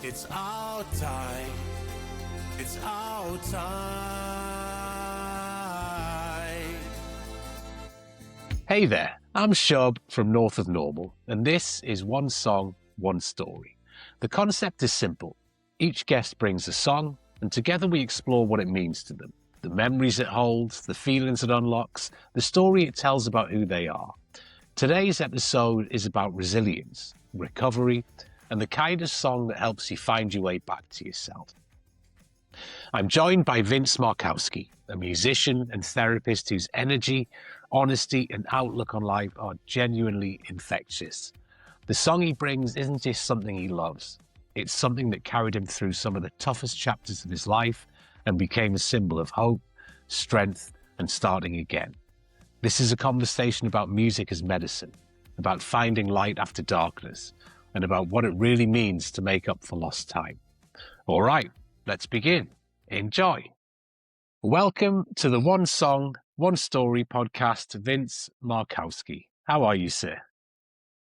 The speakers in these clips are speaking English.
It's our time. It's our time. Hey there, I'm Shub from North of Normal, and this is One Song, One Story. The concept is simple. Each guest brings a song, and together we explore what it means to them, the memories it holds, the feelings it unlocks, the story it tells about who they are. Today's episode is about resilience, recovery, and the kind of song that helps you find your way back to yourself. I'm joined by Vince Markowsky, a musician and therapist whose energy, honesty, and outlook on life are genuinely infectious. The song he brings isn't just something he loves, it's something that carried him through some of the toughest chapters of his life and became a symbol of hope, strength, and starting again. This is a conversation about music as medicine, about finding light after darkness, and about what it really means to make up for lost time. All right, let's begin. Enjoy. Welcome to the One Song, One Story podcast, Vince Markowsky. How are you, sir?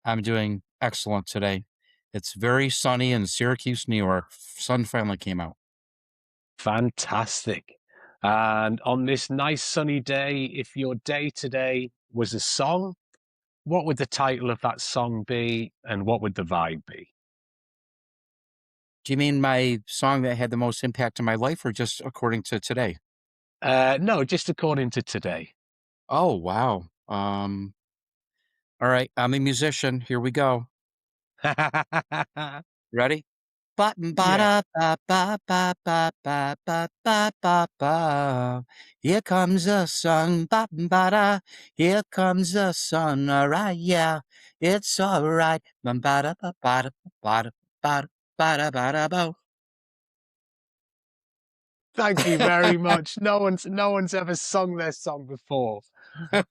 I'm doing excellent today. It's very sunny in Syracuse, New York. Sun finally came out. Fantastic. And on this nice sunny day, if your day today was a song, what would the title of that song be and what would the vibe be? Do you mean my song that had the most impact on my life or just according to today? No, just according to today. Oh, wow. All right. I'm a musician. Here we go. Ready? Yeah. Here comes the sun. Here comes the sun. All right, yeah, it's all right. Thank you very much. No one's ever sung their song before.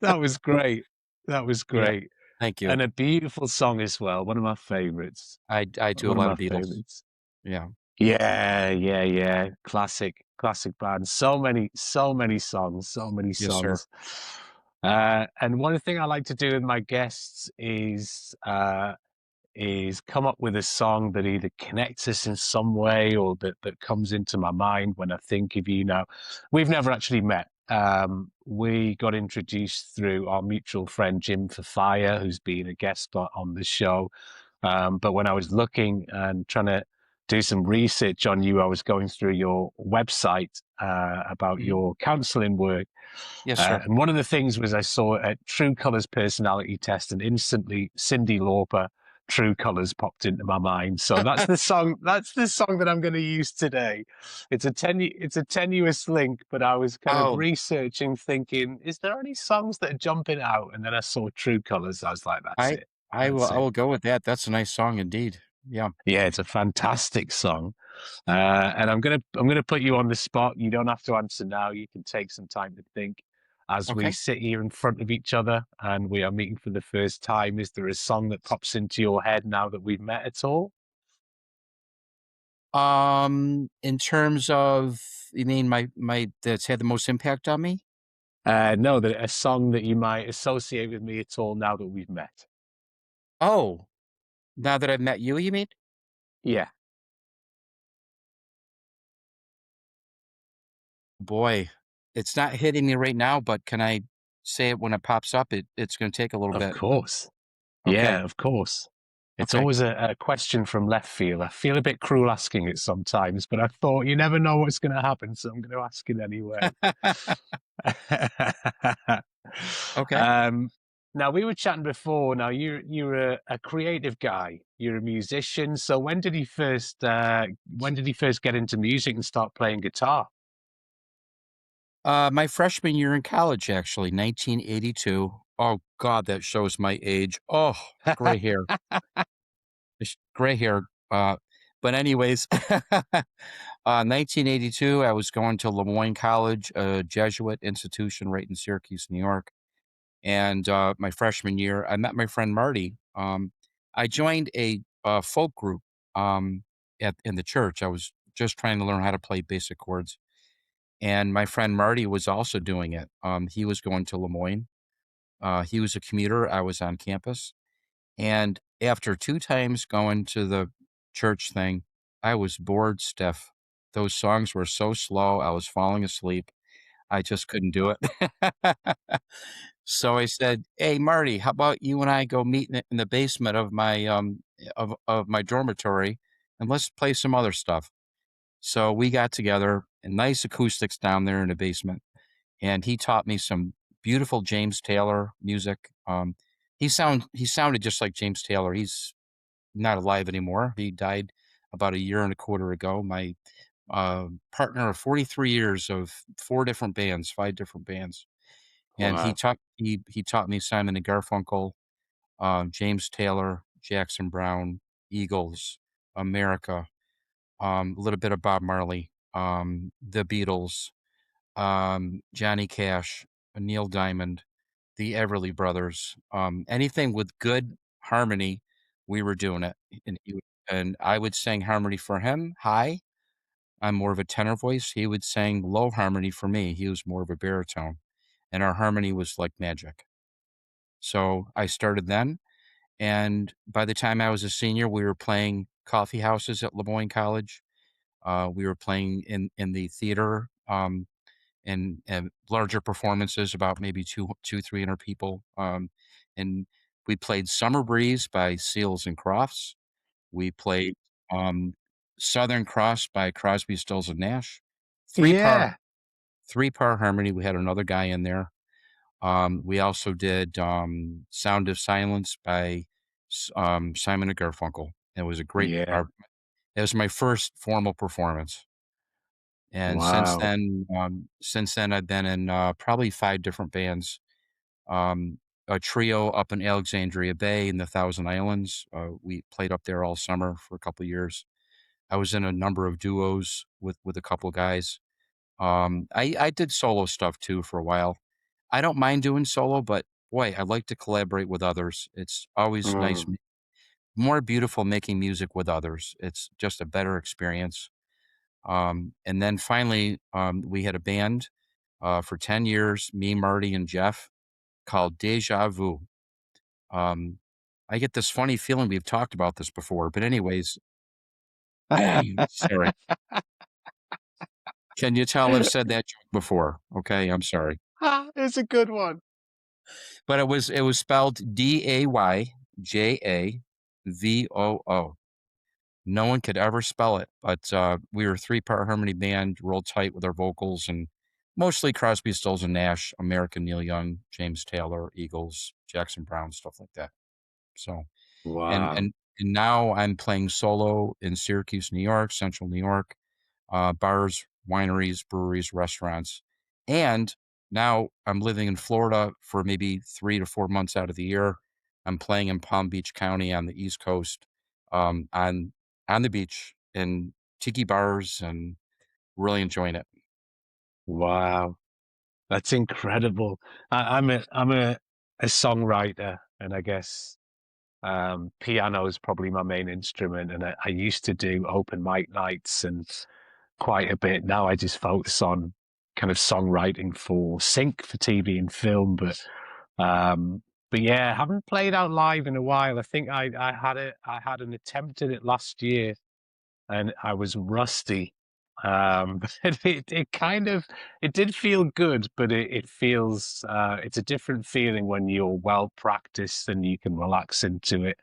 That was great. That was Yeah, great. thank you. And a beautiful song as well. One of my favorites. I do a One of lot my of Beatles. favorites. Yeah. Yeah. Classic band. So many songs. Yes, sir. And one thing I like to do with my guests is come up with a song that either connects us in some way or that comes into my mind when I think of you. Now, we've never actually met. We got introduced through our mutual friend, Jim Fafaya, who's been a guest on the show. But when I was looking and trying to do some research on you, I was going through your website about your counseling work. Yes, sir. And one of the things was I saw a True Colors personality test, and instantly Cyndi Lauper, True Colors, popped into my mind. So that's the song. That's the song that I'm going to use today. It's a tenuous link, but I was kind of researching, thinking, is there any songs that are jumping out? And then I saw True Colors. I was like, that's it. I will go with that. That's a nice song indeed. Yeah. Yeah, it's a fantastic song. And I'm gonna put you on the spot. You don't have to answer now. You can take some time to think as we Okay. sit here in front of each other and we are meeting for the first time. Is there a song that pops into your head now that we've met at all? In terms of, you mean my that's had the most impact on me? No, a song that you might associate with me at all now that we've met. Oh, now that I've met you, you mean? Yeah. Boy, it's not hitting me right now, but can I say it when it pops up? It's going to take a little Of bit. course. Okay. Yeah, of course. It's Okay. always a question from left field. I feel a bit cruel asking it sometimes, but I thought you never know what's going to happen, so I'm going to ask it anyway. Okay. Now we were chatting before. Now you're a creative guy. You're a musician. So when did he first get into music and start playing guitar? My freshman year in college, actually, 1982. Oh God, that shows my age. Oh, gray hair. Gray hair. But anyways, 1982, I was going to Lemoyne College, a Jesuit institution right in Syracuse, New York. And my freshman year, I met my friend Marty. I joined a folk group in the church. I was just trying to learn how to play basic chords. And my friend Marty was also doing it. He was going to Lemoyne. He was a commuter. I was on campus. And after 2 times going to the church thing, I was bored stiff. Those songs were so slow, I was falling asleep. I just couldn't do it. So I said, "Hey, Marty, how about you and I go meet in the basement of my dormitory, and let's play some other stuff." So we got together, and nice acoustics down there in the basement, and he taught me some beautiful James Taylor music. He sounded just like James Taylor. He's not alive anymore. He died about a year and a quarter ago. My partner of 43 years of 4 different bands, 5 different bands, and Wow. he taught me Simon and Garfunkel, James Taylor, Jackson Brown, Eagles, America, a little bit of Bob Marley, the Beatles, Johnny Cash, Neil Diamond, the Everly Brothers, anything with good harmony, we were doing it. And I would sing harmony for him, high. I'm more of a tenor voice. He would sing low harmony for me. He was more of a baritone, and our harmony was like magic. So I started then, and by the time I was a senior, we were playing coffee houses at Lemoyne College. We were playing in the theater, and larger performances, about maybe 300 people. And we played Summer Breeze by Seals and Crofts. We played um, Southern Cross by Crosby, Stills and Nash. Three part Yeah. three part harmony. We had another guy in there. We also did Sound of Silence by Simon and Garfunkel. It was a great. Yeah. It was my first formal performance. And Wow. since then, I've been in probably 5 different bands. Um, a trio up in Alexandria Bay in the Thousand Islands. We played up there all summer for a couple years. I was in a number of duos with a couple guys. I did solo stuff too for a while. I don't mind doing solo, but boy, I like to collaborate with others. It's always nice, Mm. more beautiful making music with others. It's just a better experience. And then finally, we had a band for 10 years, me, Marty, and Jeff, called Deja Vu. Um, I get this funny feeling we've talked about this before, but anyways, sorry. Can you tell I've said that joke before? Okay, I'm sorry. It's a good one. But it was spelled DAYJAVOO. No one could ever spell it, but we were a three-part harmony band, real tight with our vocals, and mostly Crosby, Stills and Nash, American Neil Young, James Taylor, Eagles, Jackson Brown, stuff like that. So, and Wow. and and now I'm playing solo in Syracuse, New York, Central New York, bars, wineries, breweries, restaurants, and now I'm living in Florida for maybe 3 to 4 months out of the year. I'm playing in Palm Beach County on the East Coast, on the beach in tiki bars, and really enjoying it. Wow. That's incredible. I'm a songwriter, and I guess piano is probably my main instrument. And I used to do open mic nights and quite a bit. Now I just focus on kind of songwriting for sync for TV and film. But yeah, haven't played out live in a while. I think I had an attempt at it last year, and I was rusty. But it kind of it did feel good, but it feels it's a different feeling when you're well practiced and you can relax into it.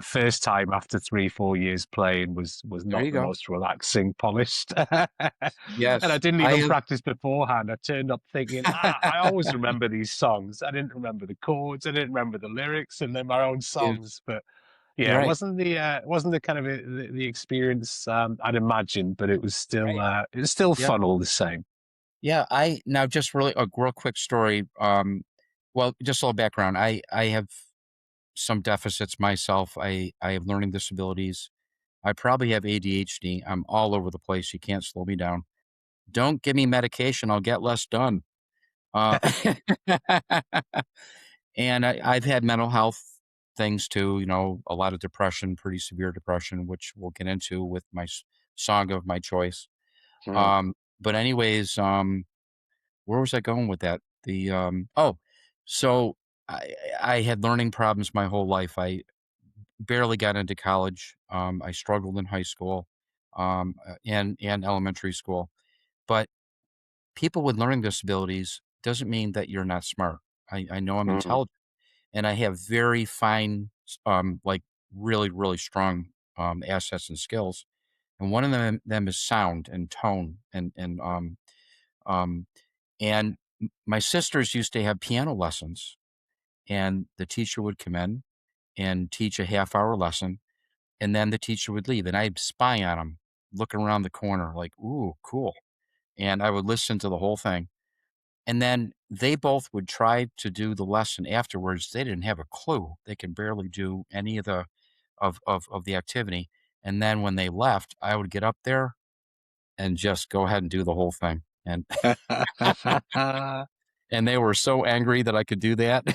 First time after 3, 4 years playing was There not you the go. most relaxing, polished, and I Yes, didn't I even have. practice beforehand. I turned up thinking, I always remember these songs. I didn't remember the chords, I didn't remember the lyrics, and they're my own songs. But yeah, You're right. it wasn't the kind of the experience I'd imagined, but Right. it was still Yeah. fun all the same. Yeah. I now just really a real quick story. Well, just a little background. I have some deficits myself. I have learning disabilities. I probably have ADHD. I'm all over the place. You can't slow me down. Don't give me medication. I'll get less done. Uh, and I've had mental health things too. A lot of depression, pretty severe depression, which we'll get into with my song of my choice. Hmm. But anyways, where was I going with that? So I I had learning problems my whole life. I barely got into college. I struggled in high school. and elementary school. But people with learning disabilities doesn't mean that you're not smart. I know I'm Mm. intelligent and I have very fine, like really, really strong assets and skills. And one of them is sound and tone um, my sisters used to have piano lessons, and the teacher would come in and teach a half-hour lesson, and then the teacher would leave, and I'd spy on them, looking around the corner like, "Ooh, cool," and I would listen to the whole thing, and then they both would try to do the lesson afterwards. They didn't have a clue. They could barely do any of the activity, and then when they left, I would get up there and just go ahead and do the whole thing, and and they were so angry that I could do that.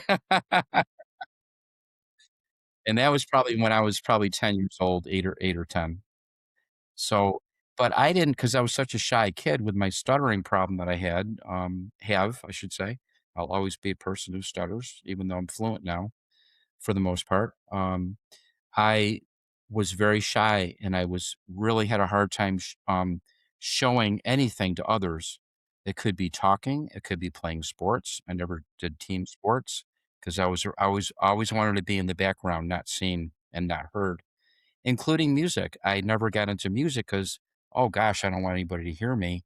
And that was probably when I was probably 10 years old, 8 or 10. So, but I didn't, because I was such a shy kid with my stuttering problem that I had, I should say. I'll always be a person who stutters, even though I'm fluent now for the most part. I was very shy and I was really had a hard time showing anything to others. It could be talking, it could be playing sports. I never did team sports because I always wanted to be in the background, not seen and not heard, including music. I never got into music because, oh gosh, I don't want anybody to hear me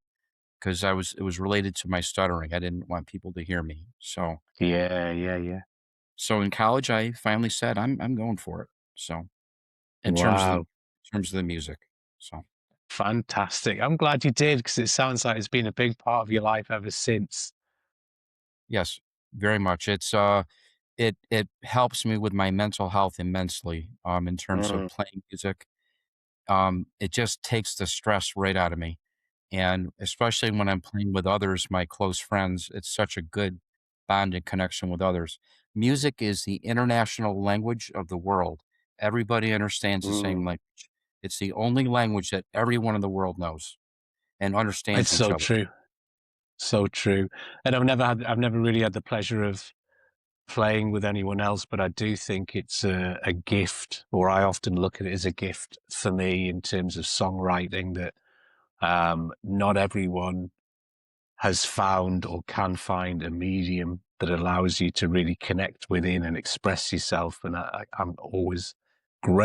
because it was related to my stuttering. I didn't want people to hear me. Yeah, yeah, yeah. So in college I finally said I'm going for it. So in Wow. terms of the music. So, Fantastic. I'm glad you did because it sounds like it's been a big part of your life ever since. yes, very much. It helps me with my mental health immensely, in terms of Mm, playing music. It just takes the stress right out of me, and especially when I'm playing with others, my close friends, it's such a good bonding connection with others. Music is the international language of the world. Everybody understands the same mm. language. It's the only language that everyone in the world knows and It's understands each so other. true. So true. And I've never really had the pleasure of playing with anyone else, but I do think it's a gift, or I often look at it as a gift for me in terms of songwriting that not everyone has found or can find a medium that allows you to really connect within and express yourself. And I'm always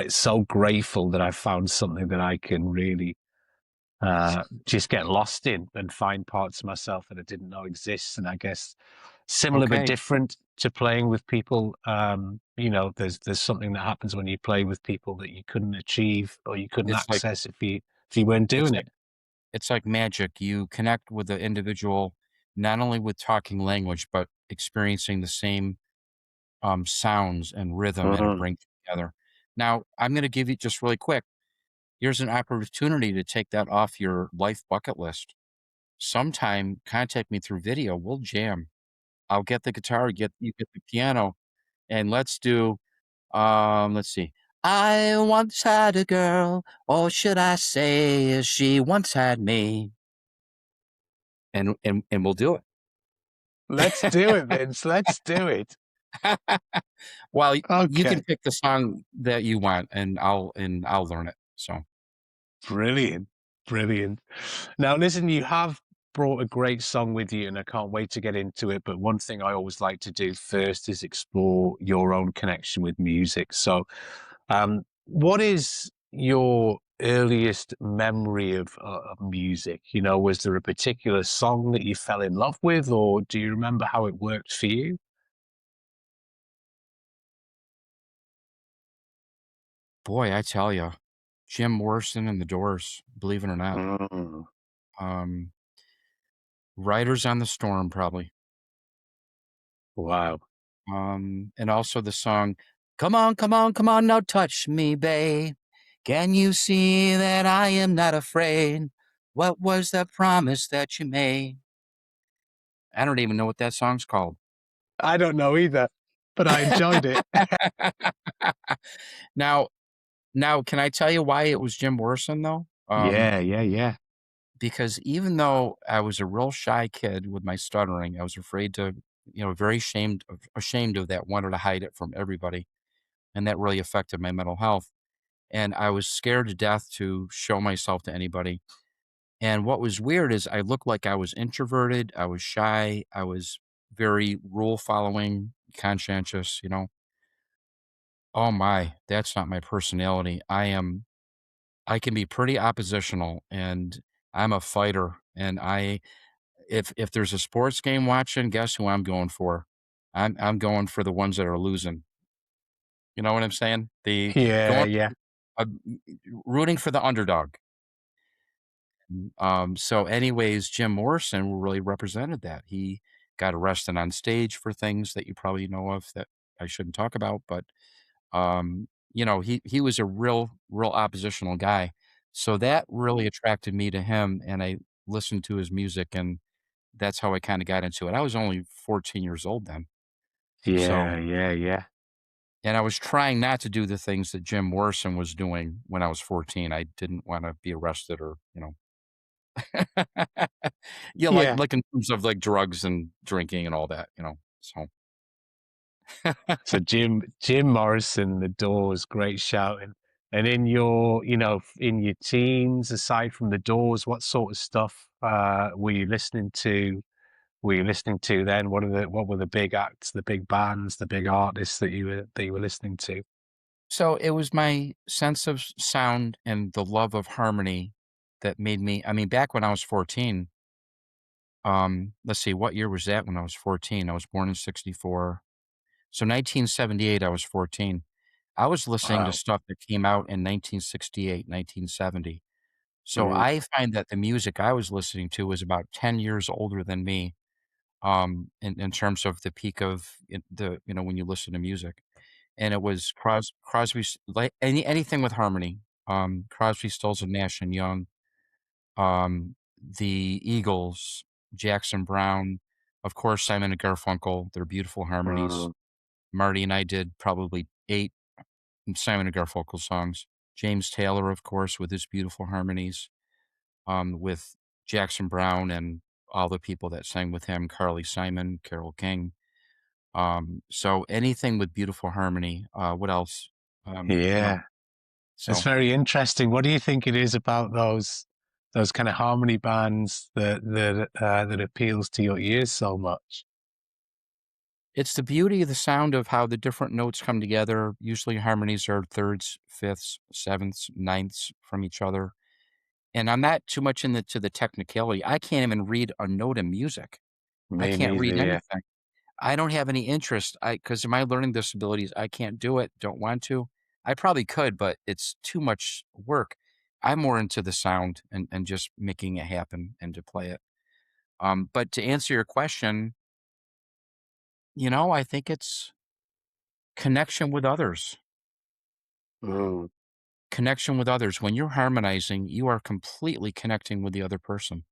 so grateful that I've found something that I can really just get lost in and find parts of myself that I didn't know exist. And I guess similar but Okay. different to playing with people. There's something that happens when you play with people that you couldn't achieve or you couldn't It's like access if you weren't it's doing like it. it's like magic. You connect with the individual not only with talking language, but experiencing the same, sounds and rhythm, and it Mhm. brings you together. Now, I'm gonna give you just really quick, here's an opportunity to take that off your life bucket list. Sometime, contact me through video, we'll jam. I'll get the guitar, you get the piano, and let's see. I once had a girl, or should I say she once had me, and we'll do Let's do it, Vince. Let's do it. it. Well, you can Okay. pick the song that you want, and I'll learn it. So, Brilliant. Brilliant. Now, listen, you have brought a great song with you, and I can't wait to get into it. But one thing I always like to do first is explore your own connection with music. So, what is your earliest memory of music? You know, was there a particular song that you fell in love with, or do you remember how it worked for you? boy, I tell you, Jim Morrison and the Doors, believe it or not. Mm, Um, Riders on the Storm, probably. wow. And also the song, "Come on, come on, come on, now touch me, babe. Can you see that I am not afraid? What was that promise that you made?" I don't even know what that song's called. I don't know either, but I enjoyed it. Now now, can I tell you why it was Jim Morrison, though? Yeah, yeah, yeah. Because even though I was a real shy kid with my stuttering, I was afraid to, very ashamed of that, wanted to hide it from everybody, and that really affected my mental health. and I was scared to death to show myself to anybody. And what was weird is I looked like I was introverted, I was shy, I was very rule following, conscientious, you know. Oh my, that's not my personality. I can be pretty oppositional, and I'm a fighter, and if there's a sports game watching, guess who I'm going for? I'm going for the ones that are losing. You know what I'm saying? The Yeah, going yeah, uh, rooting for the underdog. So anyways, Jim Morrison really represented that. He got arrested on stage for things that you probably know of that I shouldn't talk about, but you know, he was a real oppositional guy. So that really attracted me to him, and I listened to his music, and that's how I kind of got into it. I was only 14 years old then. So, yeah, yeah, yeah. and I was trying not to do the things that Jim Morrison was doing when I was 14. I didn't want to be arrested or, you know, yeah, Yeah. like in terms of like drugs and drinking and all that, you know. So So Jim Morrison, The Doors, great shouting. And in your, in your teens, aside from The Doors, what sort of stuff were you listening to? Were you listening to then? What were the big acts, the big bands, the big artists that you were listening to? so it was my sense of sound and the love of harmony that made me, I mean, back when I was 14, let's see, what year was that when I was 14? I was born in 64. So 1978, I was 14. I was listening to Wow. stuff that came out in 1968, 1970. So Mm, I find that the music I was listening to was about 10 years older than me, in terms of the peak of you know, when you listen to music. And it was Crosby's, like anything with harmony. Crosby, Stills and Nash and Young, the Eagles, Jackson Brown, of course, Simon and Garfunkel, their beautiful harmonies. mm. Marty and I did probably 8 Simon and Garfunkel songs. James Taylor, of course, with his beautiful harmonies, with Jackson Brown and all the people that sang with him, Carly Simon, Carole King. So anything with beautiful harmony. What else? You know, Yeah. It's so very interesting. What do you think it is about those kind of harmony bands that appeals to your ears so much? it's the beauty of the sound of how the different notes come together. Usually harmonies are thirds, fifths, sevenths, ninths from each other. And I'm not too much to the technicality. I can't even read a note in music. I Me can't neither, read yeah. anything. I don't have any interest. Because of my learning disabilities, I can't do it, don't want to. I probably could, but it's too much work. I'm more into the sound and just making it happen and to play it. But to answer your question, you know, I think it's connection with others. Mm, Connection with others. When you're harmonizing, you are completely connecting with the other person.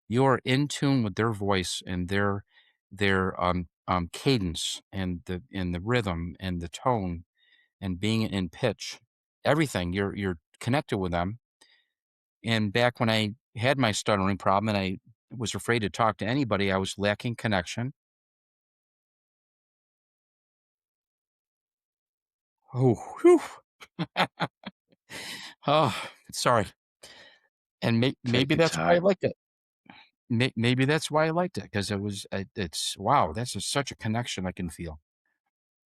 You are in tune with their voice and their cadence and the rhythm and the tone and being in pitch, everything. You're connected with them. And back when I had my stuttering problem and I was afraid to talk to anybody, I was lacking connection. Oh, whew. Oh, sorry. And maybe take your that's why I time. liked it. Maybe that's why I liked it because it's wow, that's such a connection I can feel.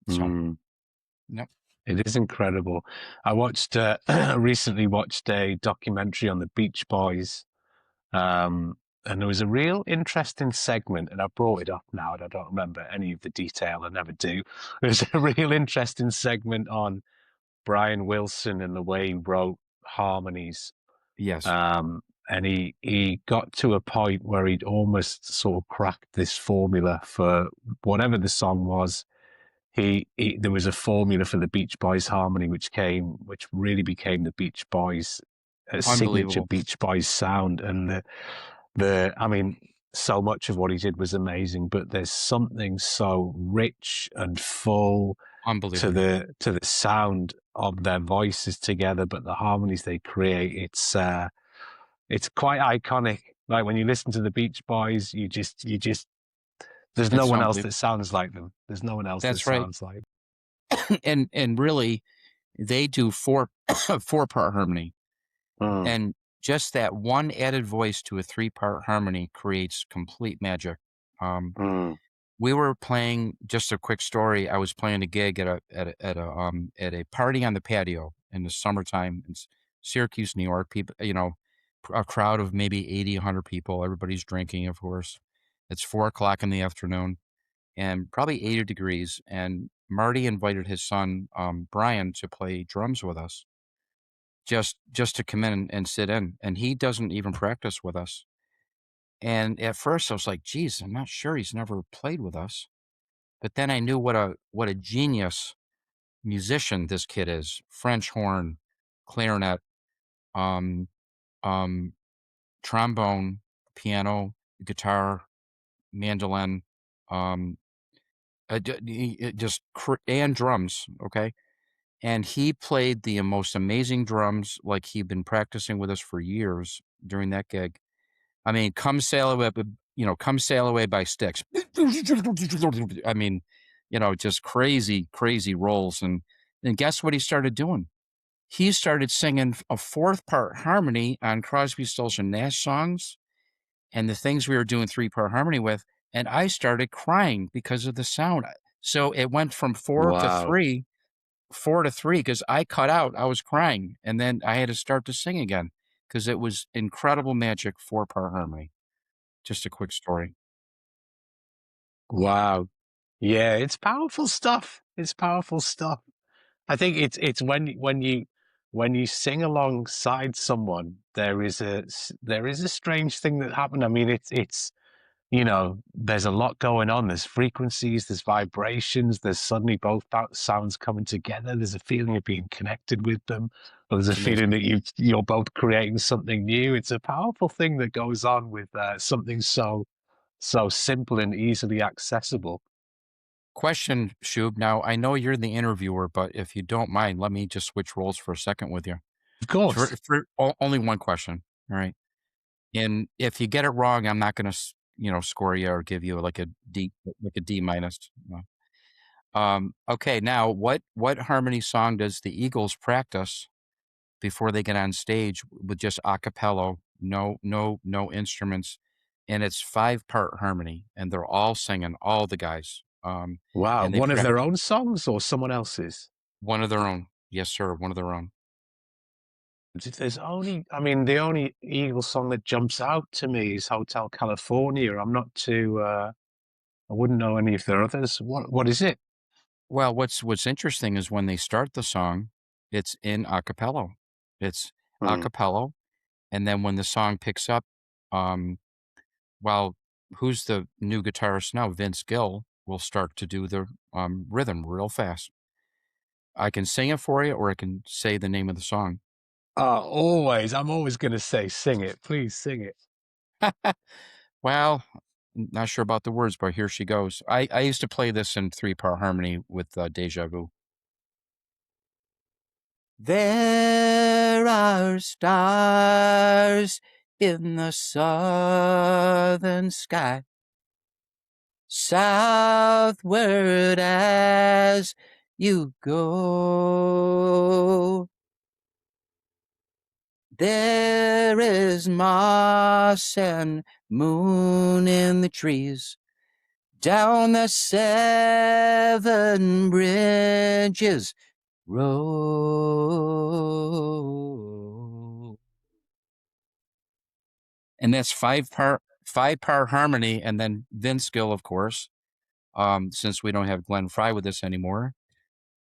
So, Mm, no, it is incredible. I watched recently watched a documentary on the Beach Boys, and there was a real interesting segment, and I brought it up now, and I don't remember any of the detail. I never do. There's a real interesting segment on Brian Wilson and the way he wrote harmonies. yes, Um, and he got to a point where he'd almost sort of cracked this formula for whatever the song was. He there was a formula for the Beach Boys harmony, which really became the Beach Boys signature unbelievable, Beach Boys sound. And I mean, so much of what he did was amazing, but there's something so rich and full to unbelievable, the sound of their voices together, but the harmonies they create, it's quite iconic. Like when you listen to the Beach Boys, you just there's no it's one else that unbelievable. sounds like them. There's no one else that That's right. sounds like. And really, They do four 4-part harmony, Mm, and just that one added voice to a 3-part harmony creates complete magic. mm. We were playing, just a quick story. I was playing a gig at a party on the patio in the summertime in Syracuse, New York. People, a crowd of maybe 80, 100 people. Everybody's drinking, of course. It's 4 o'clock in the afternoon and probably 80 degrees. And Marty invited his son, Brian, to play drums with us, just to come in and sit in. And he doesn't even practice with us. And at first I was like, geez, I'm not sure. He's never played with us. But then I knew what a genius musician this kid is. French horn, clarinet, um, um, trombone, piano, guitar, mandolin, um, and drums. Okay. And he played the most amazing drums, like he'd been practicing with us for years during that gig. I mean, come sail away by Styx. I mean, just crazy, crazy rolls. And guess what he started doing? He started singing a 4th-part harmony on Crosby, Stills and Nash songs and the things we were doing 3-part harmony with. And I started crying because of the sound. So it went from Wow. 4 to 3, because I cut out. I was crying. And then I had to start to sing again because it was incredible magic 4-part harmony. Just a quick story. Wow. Yeah, it's powerful stuff. It's powerful stuff. I think it's when you sing alongside someone, there is a strange thing that happened. I mean, it's there's a lot going on. There's frequencies, there's vibrations, there's suddenly both sounds coming together. There's a feeling of being connected with them. Or there's a It's feeling amazing. that you're both creating something new. It's a powerful thing that goes on with something so simple and easily accessible. Question, Shub. Now, I know you're the interviewer, but if you don't mind, let me just switch roles for a second with you. Of course. Only one question. All right. And if you get it wrong, I'm not going to, score you or give you like a D minus. No. Okay. Now, what harmony song does the Eagles practice before they get on stage with just a cappella, no instruments, and it's 5-part harmony, and they're all singing, all the guys, Wow. and they One of practice their own songs or someone else's? one of their own. Yes, sir, one of their own. I mean, the only Eagles song that jumps out to me is Hotel California. I'm not too, I wouldn't know any of their others. What is it? Well, what's interesting is when they start the song, it's in a cappella. It's a Hmm. cappella, and then when the song picks up, um, well, who's the new guitarist now? Vince Gill will start to do the rhythm real fast. I can sing it for you, or I can say the name of the song. Always. I'm always going to say, sing it. Please sing it. Well, not sure about the words, but here she goes. I used to play this in 3-part harmony with Deja Vu. There are stars in the southern sky, southward as you go. There is moss and moon in the trees, down the 7 bridges road. And that's 5-part harmony, and then Vince Gill, of course, since we don't have Glenn Fry with us anymore,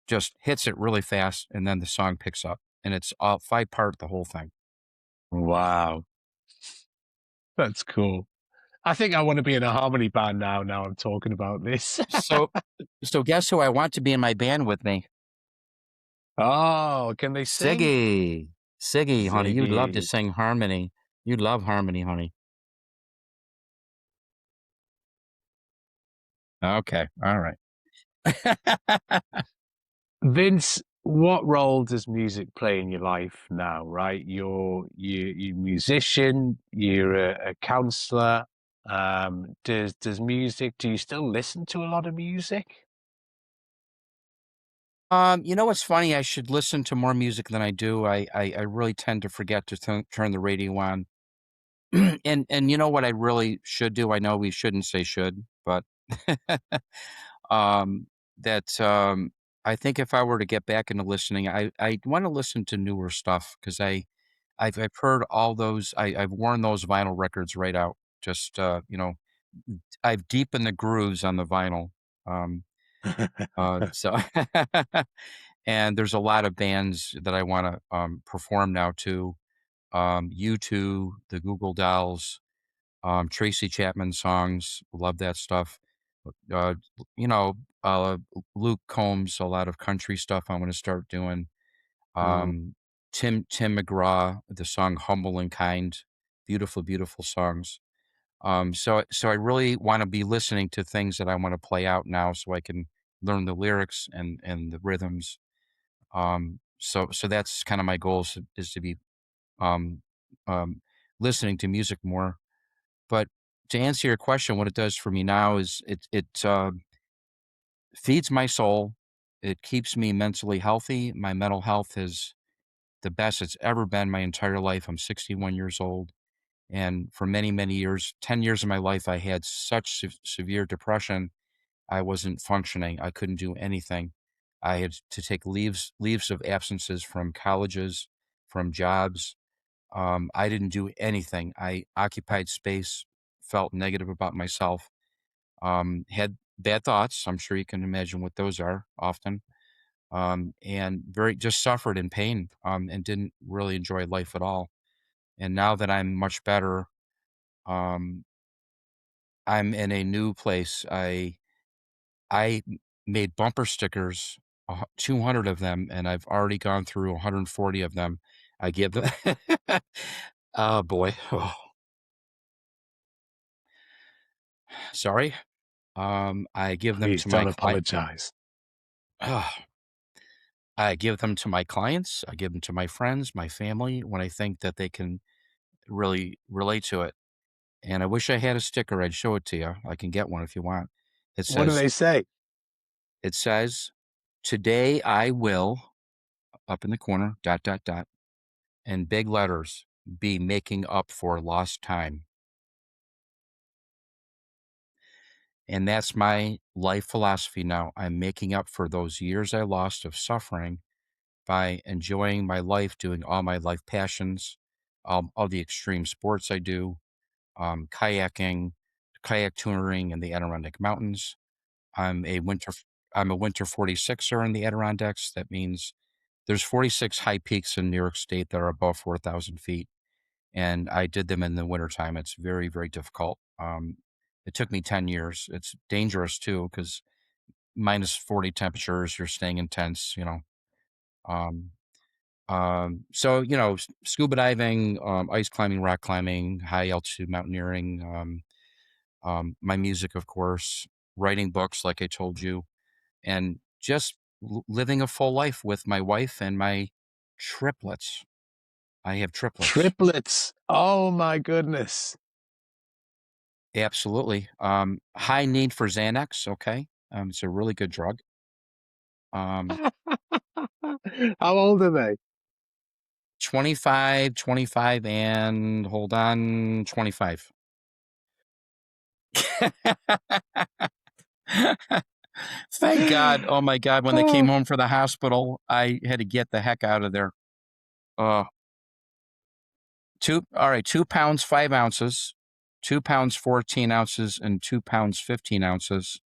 just hits it really fast, and then the song picks up, and it's all 5-part, the whole thing. Wow. That's cool. I think I want to be in a harmony band now. Now I'm talking about this. So, so guess who I want to be in my band with me? Oh, can they sing? Siggy, honey, you'd love to Ziggy. sing harmony. You'd love harmony, honey. Okay, all right. Vince, what role does music play in your life now, right? You're a musician, you're a counselor. Does music, do you still listen to a lot of music? You know what's funny? I should listen to more music than I do. I really tend to forget to turn the radio on. And you know what I really should do? I know we shouldn't say should, but um, that I think if I were to get back into listening, I want to listen to newer stuff because I've heard all those. I've worn those vinyl records right out. Just I've deepened the grooves on the vinyl. Um, so and there's a lot of bands that I want to perform now too. U2, the Google Dolls, Tracy Chapman songs, love that stuff. Uh, you know, Luke Combs, a lot of country stuff I want to start doing. Mm. Um, Tim McGraw, the song "Humble and Kind," beautiful, beautiful songs. So I really want to be listening to things that I want to play out now, so I can learn the lyrics and the rhythms. So that's kind of my goal is to be um, um, listening to music more. But to answer your question, what it does for me now is it feeds my soul. It keeps me mentally healthy. My mental health is the best it's ever been my entire life. I'm 61 years old. And for many, many years, 10 years of my life, I had such severe depression. I wasn't functioning. I couldn't do anything. I had to take leaves of absences from colleges, from jobs. I didn't do anything. I occupied space, felt negative about myself, had bad thoughts. I'm sure you can imagine what those are often, and very just suffered in pain, and didn't really enjoy life at all. And now that I'm much better, um, I'm in a new place. I made bumper stickers, 200 of them, and I've already gone through 140 of them. I give them, oh boy, oh, sorry. I give them Please to my don't client. apologize. I give them to my clients. I give them to my friends, my family, when I think that they can really relate to it. And I wish I had a sticker. I'd show it to you. I can get one if you want. It What do says, they say? it says, today I will, up in the corner, dot, dot, dot, in big letters, be making up for lost time. And that's my life philosophy now. I'm making up for those years I lost of suffering by enjoying my life, doing all my life passions, all the extreme sports I do, kayaking, kayak touring in the Adirondack Mountains. I'm a winter I'm a winter 46er in the Adirondacks. That means there's 46 high peaks in New York State that are above 4,000 feet, and I did them in the wintertime. It's very, very difficult. It took me 10 years. It's dangerous too because minus 40 temperatures, you're staying in tents, Um, so scuba diving, ice climbing, rock climbing, high altitude mountaineering, my music, of course, writing books, like I told you, and just living a full life with my wife and my triplets. I have triplets. Triplets. Oh my goodness. Absolutely. High need for Xanax. Okay. It's a really good drug. Um, How old are they? 25, and hold on, 25. Thank God. Oh my God. When they came Oh, home from the hospital, I had to get the heck out of there. Uh, all right, 2 pounds, 5 ounces, 2 pounds, 14 ounces, and 2 pounds, 15 ounces.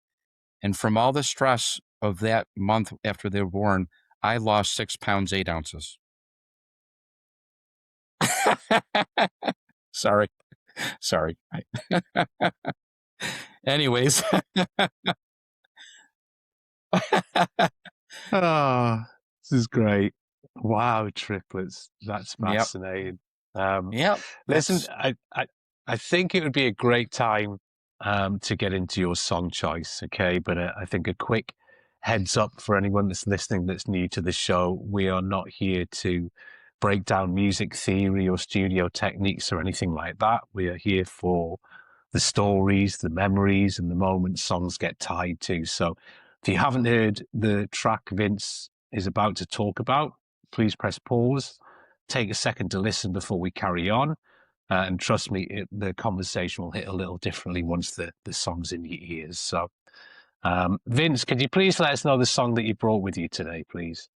And from all the stress of that month after they were born, I lost 6 pounds, 8 ounces. Sorry. Sorry. Anyways. oh, this is great. Wow, triplets. That's Yep. fascinating. Um, Yep. listen, That's I think it would be a great time to get into your song choice, okay? But I think a quick heads up for anyone that's listening that's new to the show, we are not here to break down music theory or studio techniques or anything like that. We are here for the stories, the memories, and the moments songs get tied to. So if you haven't heard the track, Vince, is about to talk about, please press pause, take a second to listen before we carry on. And trust me, the conversation will hit a little differently once the song's in your ears. So, Vince, could you please let us know the song that you brought with you today, please?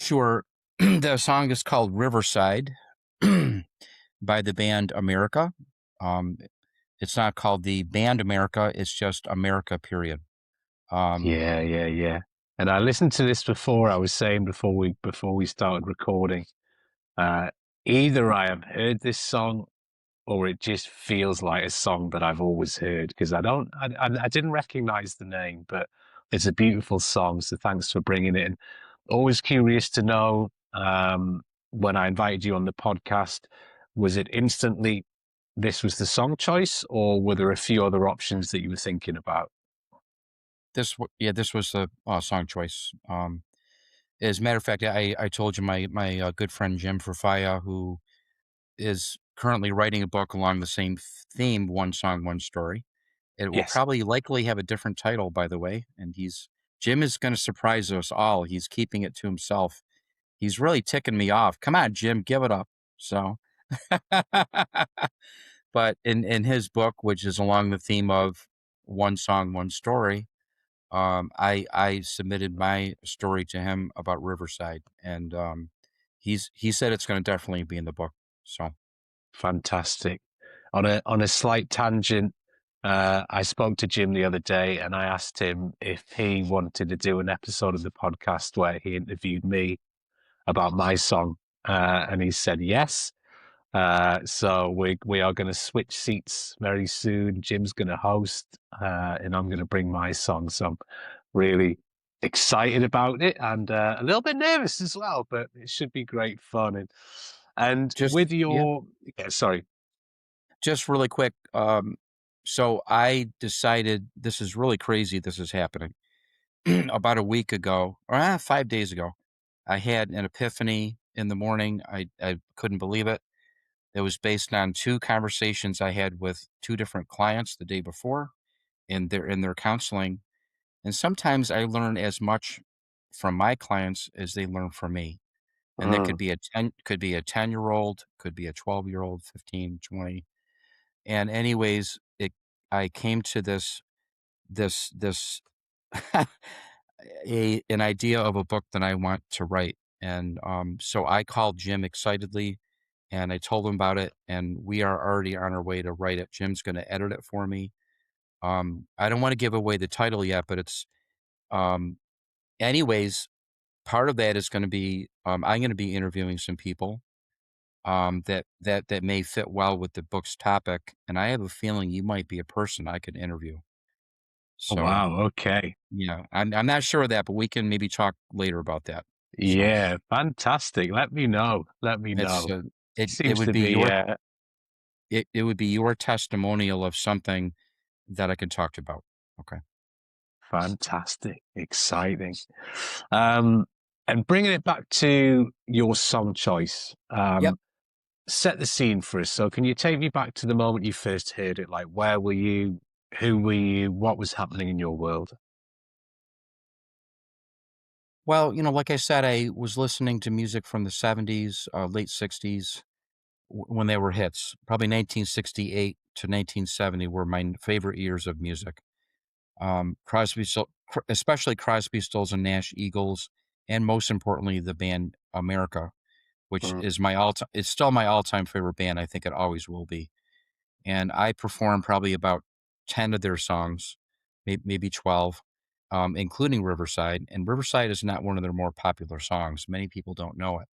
Sure. The song is called Riverside by the band America. Um, it's not called the band America, it's just America, period. Yeah. And I listened to this before. I was saying before we started recording. Uh, Either I have heard this song or it just feels like a song that I've always heard because I didn't recognize the name, but it's a beautiful song. So thanks for bringing it in. Always curious to know, when I invited you on the podcast, was it instantly this was the song choice, or were there a few other options that you were thinking about? This was the song choice. As a matter of fact, I told you my good friend Jim Fafaya, who is currently writing a book along the same theme, one song, one story. It will Yes. probably likely have a different title, by the way. And Jim is going to surprise us all. He's keeping it to himself. He's really ticking me off. Come on, Jim, give it up. So, but in his book, which is along the theme of one song, one story, I submitted my story to him about Riverside, and he said it's going to definitely be in the book. So Fantastic. On a slight tangent, I spoke to Jim the other day and I asked him if he wanted to do an episode of the podcast where he interviewed me about my song, and he said yes. So we are going to switch seats very soon. Jim's going to host, and I'm going to bring my song. So I'm really excited about it and a little bit nervous as well, but it should be great fun. And just with yeah, your, yeah, sorry. just really quick. So I decided this is really crazy. This is happening about a week ago, or 5 days ago. I had an epiphany in the morning. I couldn't believe it. It was based on two conversations I had with two different clients the day before in their counseling. And sometimes I learn as much from my clients as they learn from me. And that Mm. could be a 10-year-old, could be a 12-year-old, 15, 20. And anyways, I came to this an idea of a book that I want to write. And so I called Jim excitedly and I told him about it, and we are already on our way to write it. Jim's going to edit it for me. I don't want to give away the title yet, but it's um, anyways. Part of that is going to be I'm going to be interviewing some people that may fit well with the book's topic, and I have a feeling you might be a person I could interview. Oh, So wow. Okay. yeah, I'm not sure of that, but we can maybe talk later about that. So Yeah. Fantastic. Let me know. Let me it's know. it Seems would to be be it would be your testimonial of something that I can talk about. Okay. fantastic. Exciting. Um, and bringing it back to your song choice, Yep. set the scene for us. So, can you take me back to the moment you first heard it? Like, where were you? Who were you? What was happening in your world? Well, like I said, I was listening to music from the 70s, late 60s, when they were hits. Probably 1968 to 1970 were my favorite years of music. Especially Crosby, Stills and Nash, Eagles, and most importantly, the band America, which Mm. is it's still my all-time favorite band. I think it always will be. And I performed probably about 10 of their songs, maybe 12, including Riverside. And Riverside is not one of their more popular songs. Many people don't know it.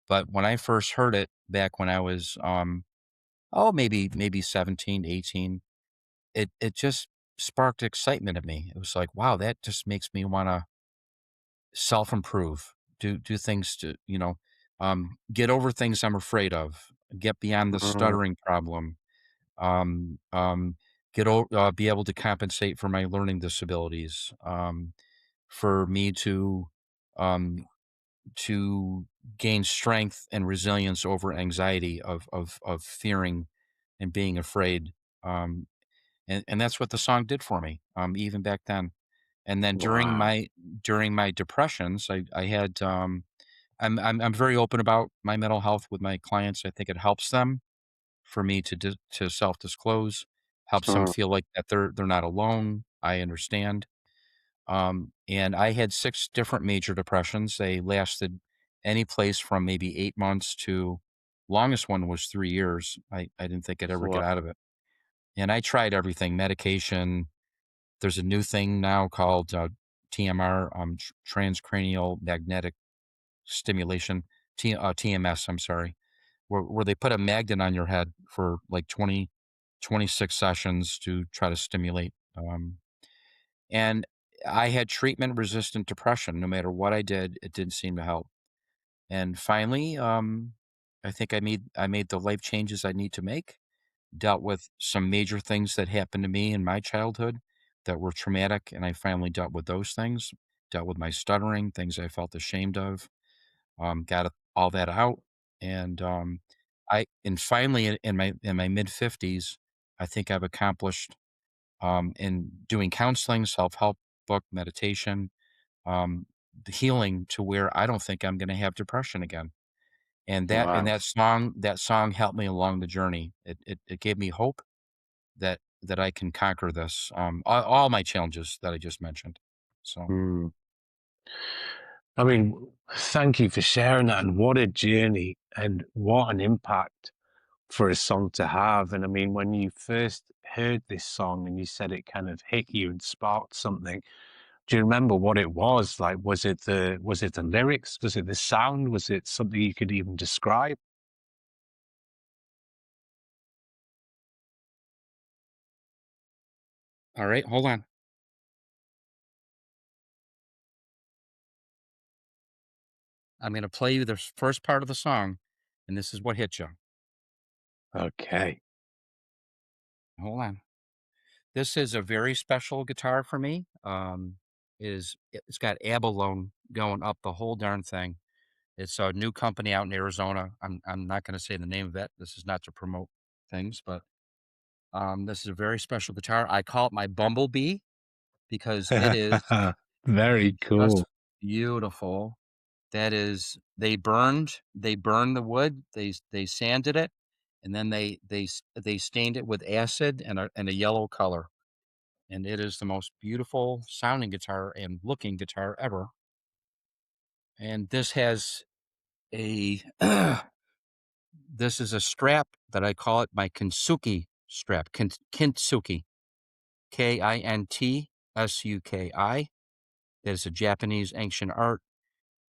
But when I first heard it back when I was, maybe 17, 18, it just sparked excitement in me. It was like, wow, that just makes me want to self-improve, do things to, get over things I'm afraid of, get beyond the Mm. stuttering problem, um, um, be able to compensate for my learning disabilities, for me um, to gain strength and resilience over anxiety of fearing and being afraid. Um, and that's what the song did for me, even back then. And then Wow. during my depressions, I had I'm very open about my mental health with my clients. I think it helps them for me to self-disclose, helps them Mm, feel like that they're not alone. I understand. And I had 6 different major depressions. They lasted any place from maybe 8 months to longest one was 3 years. I didn't think I'd ever get out wow. of it. And I tried everything, medication. There's a new thing now called TMR, transcranial magnetic stimulation, TMS, I'm sorry, where they put a magnet on your head for like 26 sessions to try to stimulate. And I had treatment resistant depression. No matter what I did, it didn't seem to help. And finally, I think I made the life changes I need to make, dealt with some major things that happened to me in my childhood that were traumatic. And I finally dealt with those things, dealt with my stuttering, things I felt ashamed of, all that out. And and finally in my mid 50s, I think I've accomplished in doing counseling, self help book, meditation, the healing to where I don't think I'm going to have depression again. And Wow. that song helped me along the journey. It gave me hope that I can conquer this, all my challenges that I just mentioned. So, Mm. I mean, thank you for sharing that. And what a journey and what an impact for a song to have. And I mean, when you first heard this song and you said it kind of hit you and sparked something, do you remember what it was? Like, was it the lyrics? Was it the sound? Was it something you could even describe? all right, hold on. I'm going to play you the first part of the song, and this is what hit you. Okay. Hold on. This is a very special guitar for me. It's got abalone going up the whole darn thing. It's a new company out in Arizona. I'm not going to say the name of it. This is not to promote things, but this is a very special guitar. I call it my bumblebee because it is Very just cool. beautiful. That is, they burned the wood, they sanded it, and then they stained it with acid and a yellow color. And it is the most beautiful sounding guitar and looking guitar ever. And this has a this is a strap that I call it my kintsugi strap. Kintsugi, Kintsuki. That is a Japanese ancient art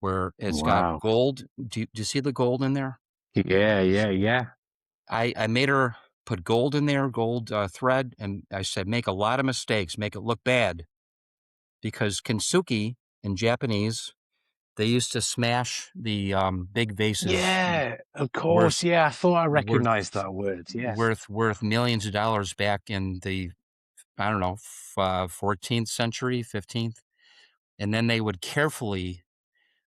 where it's got Wow. gold. Do you see the gold in there? Yeah, yeah, yeah. I made her put gold in there, gold thread, and I said, make a lot of mistakes, make it look bad. Because kintsugi in Japanese, they used to smash the big vases Yeah, of course. worth Yeah, I thought I recognized worth that word. Yes. worth millions of dollars back in the, I don't know, 14th century, 15th. And then they would carefully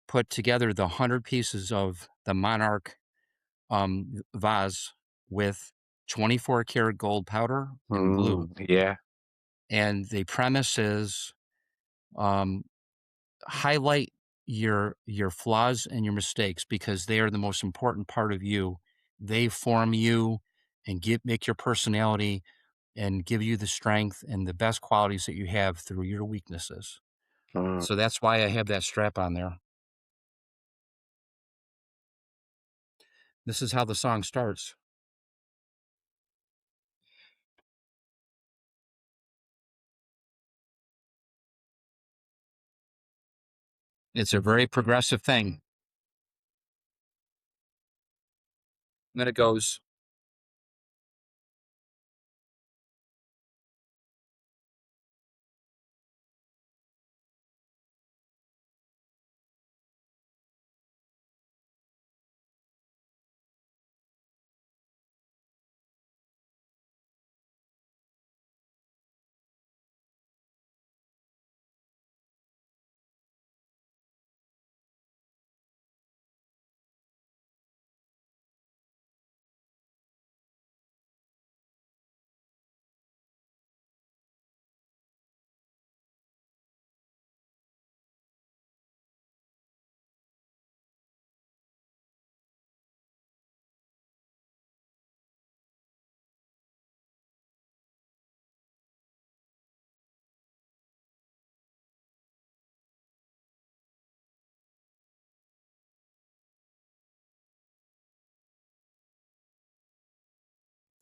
put together the 100 pieces of the monarch vase with 24 karat gold powder and glue. Yeah. And the premise is um, highlight your flaws and your mistakes because they are the most important part of you. They form you and make your personality and give you the strength and the best qualities that you have through your weaknesses. Mm. So that's why I have that strap on there. This is how the song starts. It's a very progressive thing. And then it goes,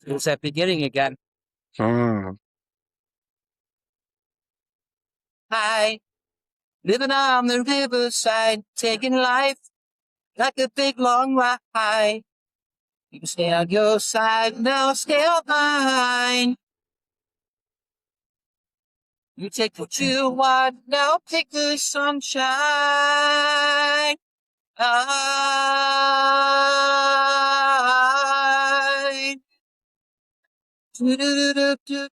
It's that beginning again. Mm. Hi, living on the riverside, taking life like a big long ride. You stay on your side, now stay on mine. You take what you want, now pick the sunshine. I. Do-do-do-do-do.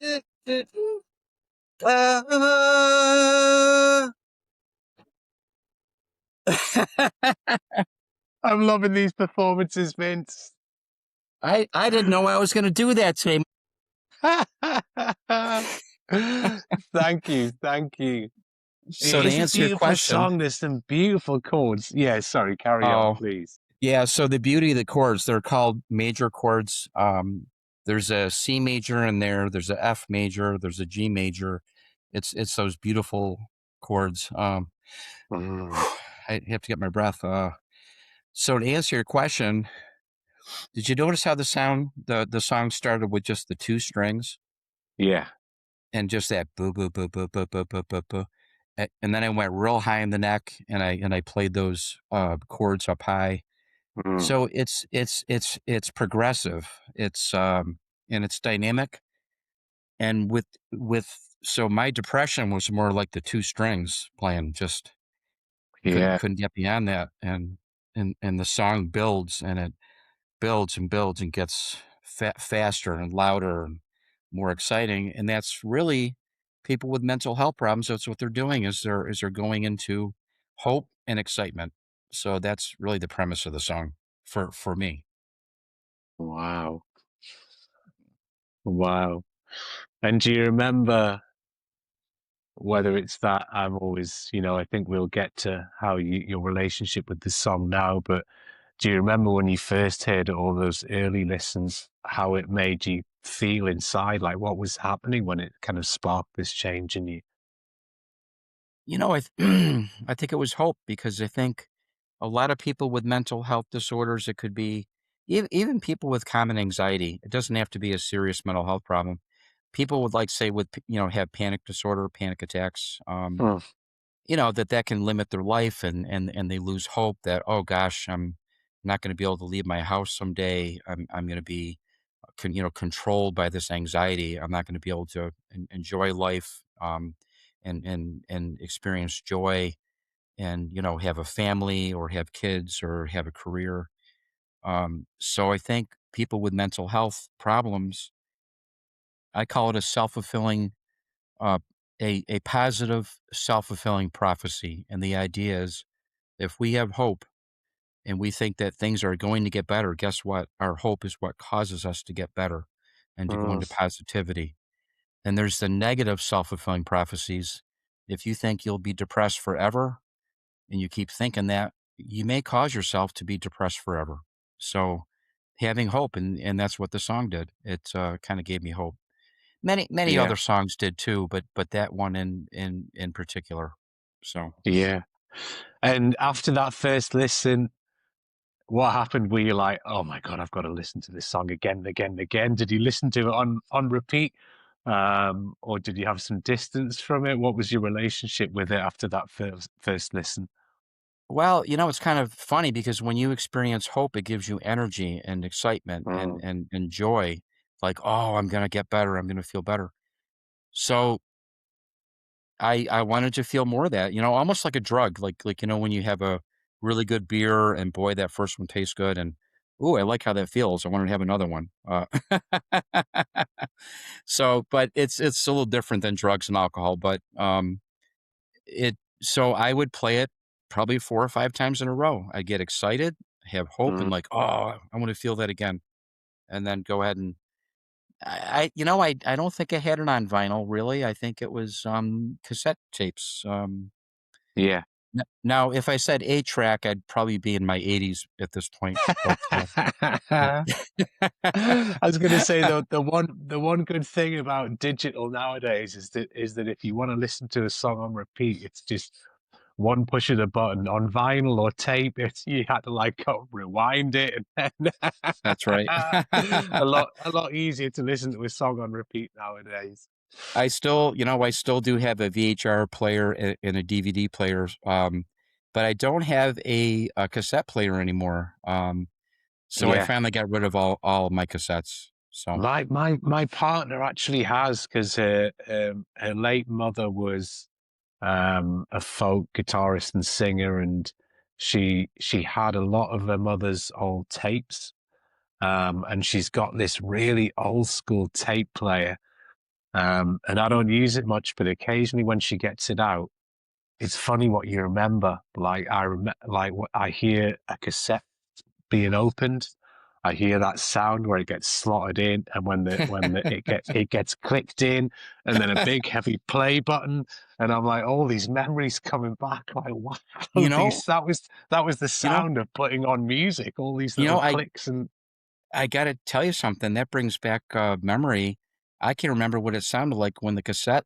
Do-do-do. Ah. I'm loving these performances, Vince. I didn't know I was going to do that today. Thank you, thank you. So It to is a answer your beautiful question, song. There's some beautiful chords. Yeah, sorry, carry on, oh, please. yeah. So the beauty of the chords, they're called major chords. There's a C major in there. There's a F major. There's a G major. It's those beautiful chords. Mm. I have to get my breath. So to answer your question, did you notice how the song started with just the two strings Yeah. and just that boo boo boo boo boo boo boo boo boo, and then I went real high in the neck and I played those chords up high. Mm. So it's progressive. It's and it's dynamic. And with so my depression was more like the two strings playing. Just Yeah. couldn't get beyond that. And the song builds and it builds and builds and gets faster and louder and more exciting. And that's really people with mental health problems. That's what they're doing is they're going into hope and excitement. So that's really the premise of the song for me. Wow. Wow. And do you remember whether it's that I'm always, I think we'll get to how your relationship with the song now, but do you remember when you first heard all those early listens, how it made you feel inside? Like what was happening when it kind of sparked this change in you? I think it was hope because I think a lot of people with mental health disorders, it could be even people with common anxiety. It doesn't have to be a serious mental health problem. People would like say with have panic disorder, panic attacks. Mm. That can limit their life and they lose hope that, oh gosh, I'm not going to be able to leave my house someday. I'm going to be controlled by this anxiety. I'm not going to be able to enjoy life and experience joy and have a family or have kids or have a career. So I think people with mental health problems, I call it a self-fulfilling uh, a positive self-fulfilling prophecy. And the idea is if we have hope and we think that things are going to get better, guess what? Our hope is what causes us to get better and to go Mm. into positivity. And there's the negative self-fulfilling prophecies. If you think you'll be depressed forever and you keep thinking that, you may cause yourself to be depressed forever. So having hope, and that's what the song did. It kind of gave me hope. Many Yeah. other songs did too, but that one in particular. So Yeah. And after that first listen, what happened? Were you like, oh my God, I've got to listen to this song again and again and again? Did you listen to it on repeat? Or did you have some distance from it? What was your relationship with it after that first listen? well, it's kind of funny because when you experience hope, it gives you energy and excitement and Mm. and joy. Like, oh, I'm gonna get better. I'm gonna feel better. So I wanted to feel more of that, almost like a drug, like when you have a really good beer and boy, that first one tastes good and ooh, I like how that feels. I wanted to have another one. So, but it's a little different than drugs and alcohol, but so I would play it probably 4 or 5 times in a row. I get excited, have hope, and Mm. like, oh, I want to feel that again, and then go ahead and I don't think I had it on vinyl really. I think it was cassette tapes. Yeah. Now, if I said 8-track, I'd probably be in my 80s at this point. But I was going to say the one good thing about digital nowadays is that if you want to listen to a song on repeat, it's just one push of the button. On vinyl or tape, you had to like go rewind it, and then that's right. a lot easier to listen to a song on repeat nowadays. I still do have a VHR player and a DVD player, but I don't have a cassette player anymore. So I Yeah. finally got rid of all my cassettes. So My partner actually has, because her late mother was a folk guitarist and singer, and she had a lot of her mother's old tapes, and she's got this really old school tape player, and I don't use it much, but occasionally when she gets it out, it's funny what you remember. Like what I hear a cassette being opened. I hear that sound where it gets slotted in, and when it gets clicked in, and then a big heavy play button, and I'm like, all these memories coming back. Like, wow, you know, these that was the you know, sound of putting on music. All these you know, little I clicks and I gotta tell you something that brings back memory. I can remember what it sounded like when the cassette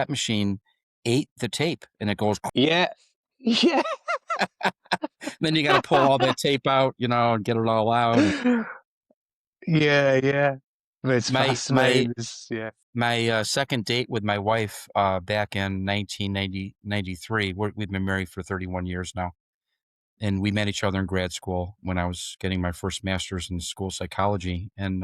machine ate the tape, and it goes. yeah, yeah, Then you got to pull all that tape out, and get it all out. And yeah, yeah. It's my my fascinating. Yeah. my second date with my wife back in 1993. We've been married for 31 years now, and we met each other in grad school when I was getting my first master's in school psychology. And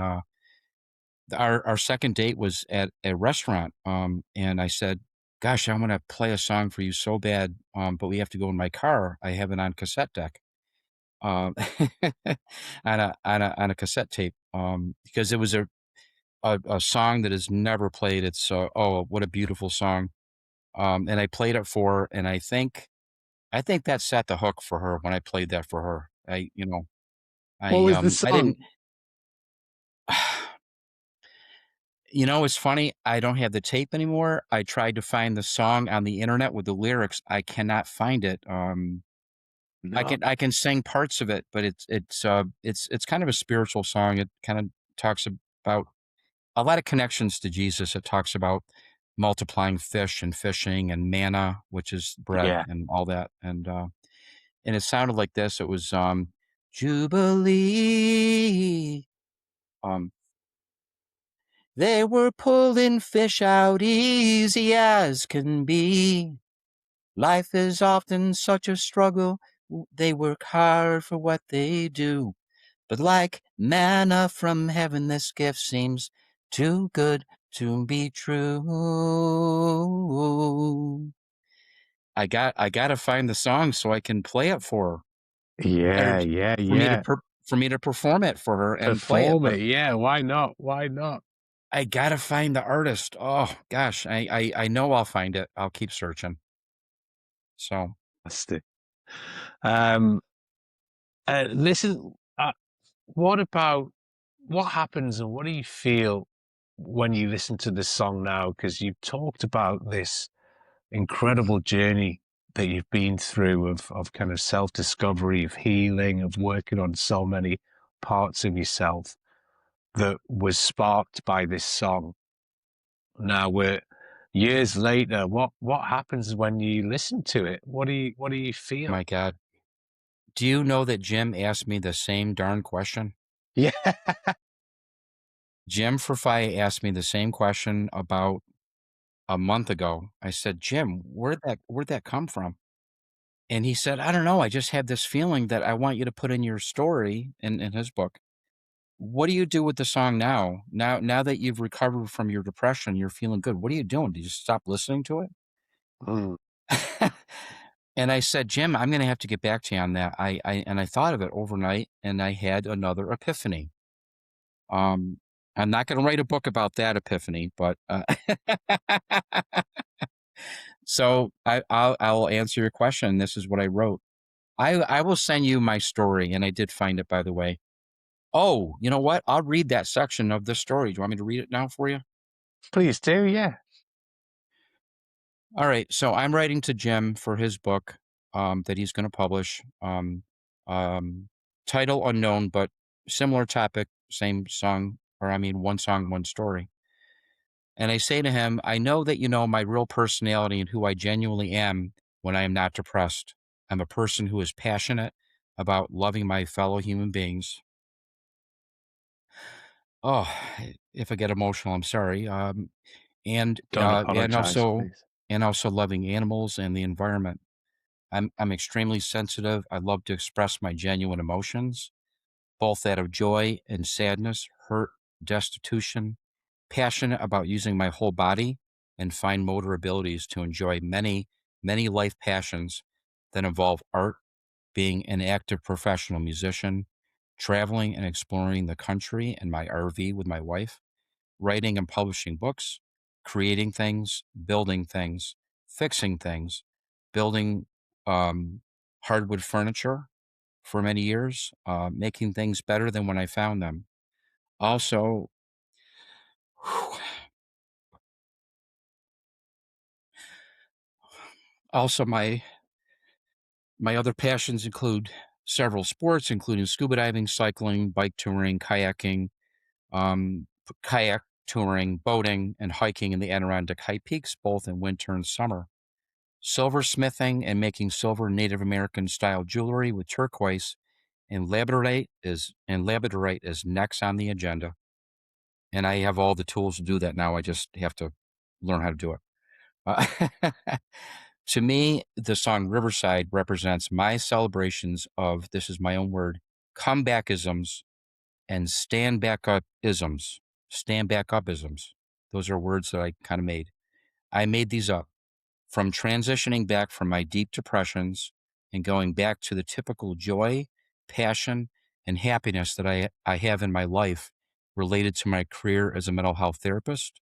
our second date was at a restaurant, and I said, "Gosh, I want to play a song for you so bad, but we have to go in my car. I have it on cassette deck." um, on a cassette tape, because it was a song that is never played. It's oh, what a beautiful song. And I played it for her, and I think that set the hook for her when I played that for her. What was the I didn't. song? It's funny. I don't have the tape anymore. I tried to find the song on the internet with the lyrics. I cannot find it. I No. can sing parts of it, but it's kind of a spiritual song. It kind of talks about a lot of connections to Jesus. It talks about multiplying fish and fishing and manna, which is bread Yeah. and all that. And it sounded like this. It was Jubilee. Um, they were pulling fish out easy as can be. Life is often such a struggle. They work hard for what they do. But like manna from heaven, this gift seems too good to be true. I got to find the song so I can play it for her, or Yeah, yeah, for me to yeah. for me to perform it for her and play it. Perform But it. Yeah, why not? Why not? I got to find the artist. Oh gosh, I know I'll find it. I'll keep searching. So Fantastic. Um, listen, what about what happens and what do you feel when you listen to this song now? Because you've talked about this incredible journey that you've been through of kind of self-discovery, of healing, of working on so many parts of yourself that was sparked by this song. Now we're years later. What happens when you listen to it? What do you feel? my God, do you know that Jim asked me the same darn question? Yeah. Jim Furfai asked me the same question about a month ago. I said, "Jim, where'd that come from?" And he said, "I don't know. I just had this feeling that I want you to put in your story in his book. What do you do with the song now? Now that you've recovered from your depression, you're feeling good. What are you doing? Did you stop listening to it?" Mm. And I said, "Jim, I'm going to have to get back to you on that." I thought of it overnight, and I had another epiphany. Um, I'm not going to write a book about that epiphany, but so I'll answer your question. This is what I wrote. I will send you my story, and I did find it, by the way. Oh, you know what? I'll read that section of the story. Do you want me to read it now for you? Please do. Yeah. All right, so I'm writing to Jim for his book that he's going to publish. Um, Title unknown, but similar topic, same song, or I mean, one song, one story. And I say to him, I know that you know my real personality and who I genuinely am when I am not depressed. I'm a person who is passionate about loving my fellow human beings. Oh, if I get emotional, I'm sorry. And Don't and apologize, also please. and also loving animals and the environment. I'm extremely sensitive. I love to express my genuine emotions, both that of joy and sadness, hurt, destitution, passionate about using my whole body and fine motor abilities to enjoy many, many life passions that involve art, being an active professional musician, traveling and exploring the country in my RV with my wife, writing and publishing books, creating things, fixing things, building hardwood furniture for many years, making things better than when I found them. Also, also my other passions include several sports, including scuba diving, cycling, bike touring, kayaking, kayak touring, boating, and hiking in the Adirondack High Peaks, both in winter and summer. Silversmithing and making silver Native American style jewelry with turquoise and labradorite is next on the agenda. And I have all the tools to do that now. I just have to learn how to do it. To me, the song Riverside represents my celebrations of, this is my own word, comebackisms and stand back up isms. Stand back up isms. Those are words that I kind of made. I made these up. From transitioning back from my deep depressions and going back to the typical joy, passion, and happiness that I have in my life related to my career as a mental health therapist,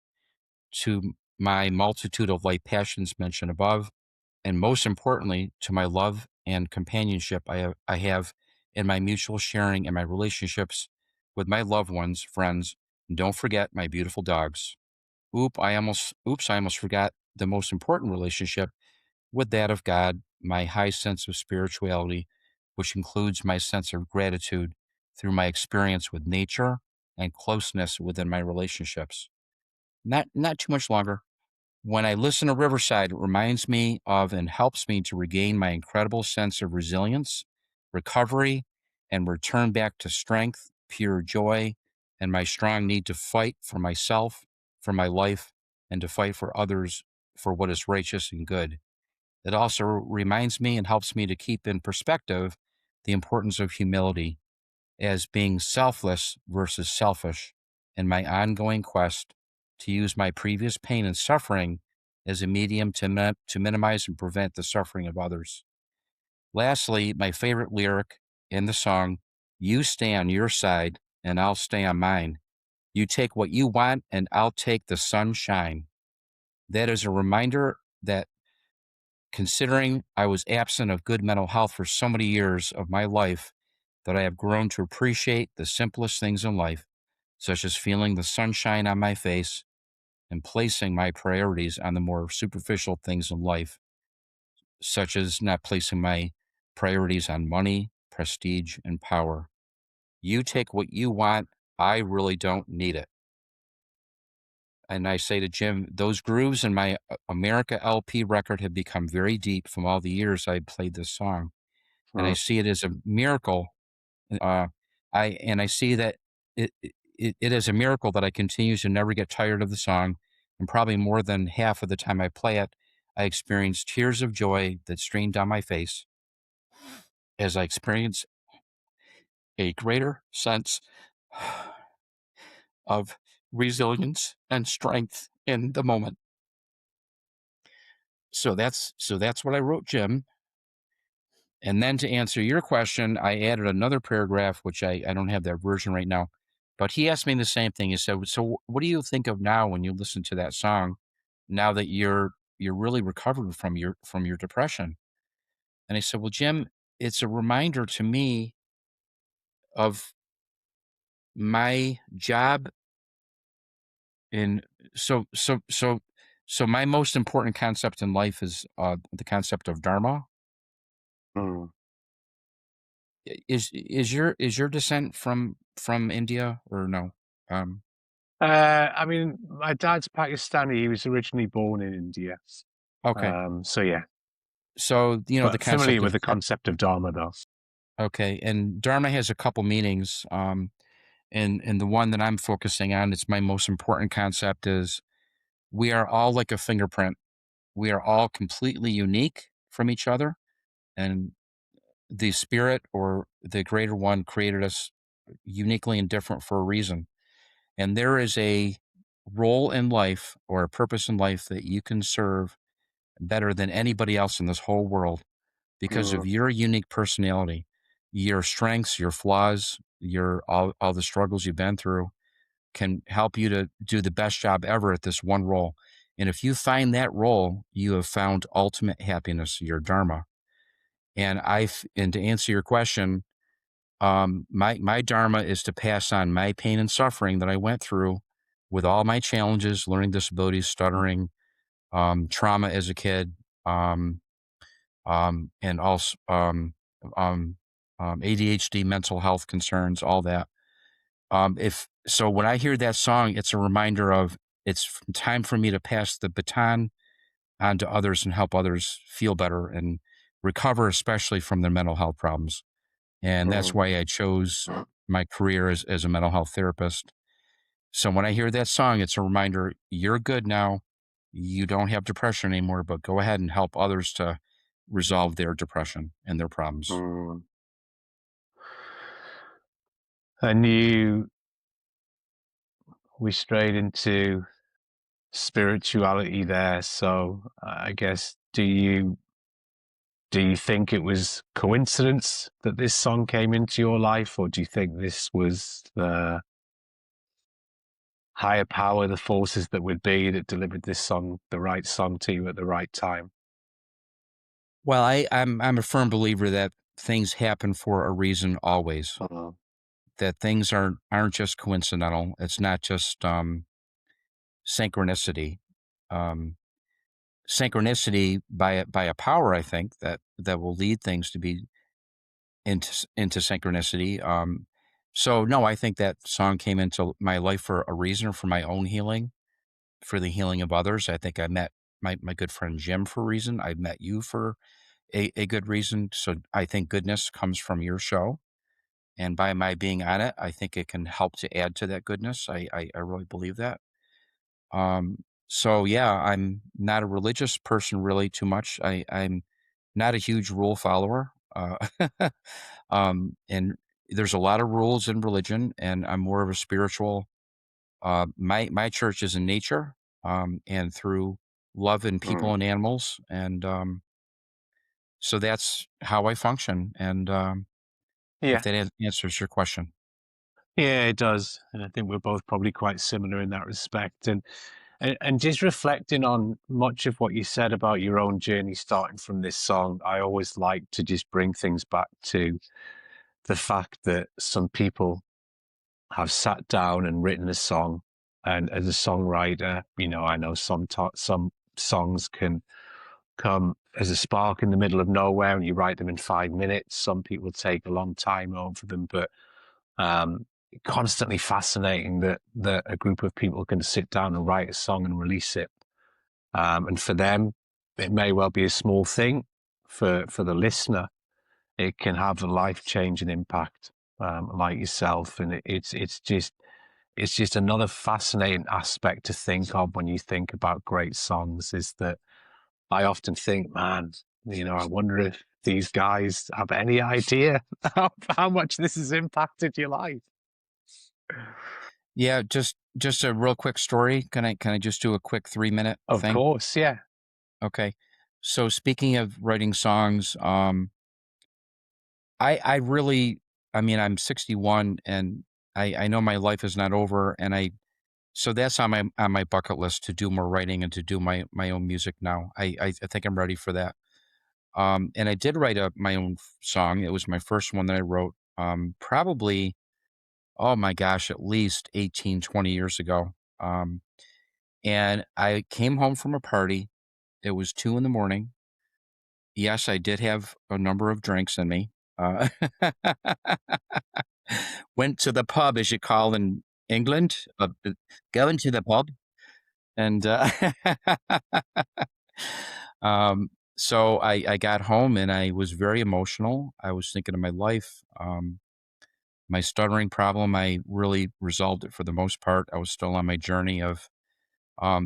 to my multitude of life passions mentioned above, and most importantly, to my love and companionship I have in my mutual sharing and my relationships with my loved ones, friends, and don't forget my beautiful dogs. I almost forgot the most important relationship, with that of God, my high sense of spirituality, which includes my sense of gratitude through my experience with nature and closeness within my relationships. Not too much longer. When I listen to Riverside, it reminds me of and helps me to regain my incredible sense of resilience, recovery, and return back to strength, pure joy, and my strong need to fight for myself, for my life, and to fight for others for what is righteous and good. It also reminds me and helps me to keep in perspective the importance of humility as being selfless versus selfish in my ongoing quest to use my previous pain and suffering as a medium to minimize and prevent the suffering of others. Lastly, my favorite lyric in the song, you stay on your side and I'll stay on mine. You take what you want and I'll take the sunshine. That is a reminder that, considering I was absent of good mental health for so many years of my life, that I have grown to appreciate the simplest things in life, such as feeling the sunshine on my face and placing my priorities on the more superficial things in life, such as not placing my priorities on money, prestige, and power. You take what you want. I really don't need it. And I say to Jim, those grooves in my America LP record have become very deep from all the years I played this song. And I Mm. see it as a miracle. Uh, I see that it is a miracle that I continue to never get tired of the song, and probably more than half of the time I play it, I experience tears of joy that stream down my face as I experience a greater sense of resilience and strength in the moment. So that's what I wrote, Jim. And then to answer your question, I added another paragraph, which I don't have that version right now. But he asked me the same thing. He said, "So what do you think of now when you listen to that song, now that you're really recovered from your depression?" And I said, "Well, Jim, it's a reminder to me of my job in so So my most important concept in life is the concept of dharma. Mm. Is your descent from India or no? Um, I mean, my dad's Pakistani. He was originally born in India. okay. So yeah, So the but familiar concept with of the concept of Dharma, though. okay, and dharma has a couple meanings. And the one that I'm focusing on, it's my most important concept, is we are all like a fingerprint. We are all completely unique from each other, and the spirit or the greater one created us uniquely and different for a reason. And there is a role in life or a purpose in life that you can serve better than anybody else in this whole world because of Mm, your unique personality, your strengths, your flaws, your all the struggles you've been through can help you to do the best job ever at this one role. And if you find that role, you have found ultimate happiness, your dharma. And to answer your question, my dharma is to pass on my pain and suffering that I went through with all my challenges, learning disabilities, stuttering, trauma as a kid, um, and also ADHD, mental health concerns, all that. If so, when I hear that song, it's a reminder of it's time for me to pass the baton on to others and help others feel better and recover, especially from their mental health problems. And that's mm, why I chose my career as a mental health therapist. So when I hear that song, it's a reminder you're good now. You don't have depression anymore, but go ahead and help others to resolve their depression and their problems. mm. And we strayed into spirituality there. So I guess, do you think it was coincidence that this song came into your life, or do you think this was the higher power, the forces that would be that delivered this song, the right song to you at the right time? Well, I'm a firm believer that things happen for a reason always. Uh, That things aren't just coincidental. It's not just synchronicity. Um, Synchronicity by a power, I think, that will lead things to be into synchronicity. So no, I think that song came into my life for a reason, for my own healing, for the healing of others. I think I met my good friend Jim for a reason. I met you for a good reason. So I think goodness comes from your show. And by my being on it, I think it can help to add to that goodness. I really believe that. So yeah, I'm not a religious person really too much. I'm not a huge rule follower. And there's a lot of rules in religion, and I'm more of a spiritual. My church is in nature, and through love in people mm. and animals, and so that's how I function. And if Yeah. that answers your question. Yeah, it does. And I think we're both probably quite similar in that respect. And just reflecting on much of what you said about your own journey starting from this song, I always like to just bring things back to the fact that some people have sat down and written a song. And as a songwriter, I know some songs can come as a spark in the middle of nowhere and you write them in 5 minutes. Some people take a long time over them, but um, constantly fascinating that a group of people can sit down and write a song and release it. And for them, it may well be a small thing. For the listener, it can have a life changing impact, like yourself. And it's just another fascinating aspect to think of when you think about great songs. Is that I often think, man, I wonder if these guys have any idea how much this has impacted your life. Yeah, just a real quick story. Can I just do a quick 3 minute Of thing? course, yeah. Okay. So speaking of writing songs, I really, I mean, I'm 61 and I know my life is not over, and so that's on my bucket list to do more writing and to do my own music now. I think I'm ready for that. And I did write my own song. It was my first one that I wrote, probably, oh my gosh, at least 18, 20 years ago. Um, And I came home from a party. It was 2 in the morning. Yes, I did have a number of drinks in me. Uh, went to the pub, as you call in England, going to the pub. And um, so I got home and I was very emotional. I was thinking of my life. My stuttering problem, I really resolved it for the most part. I was still on my journey of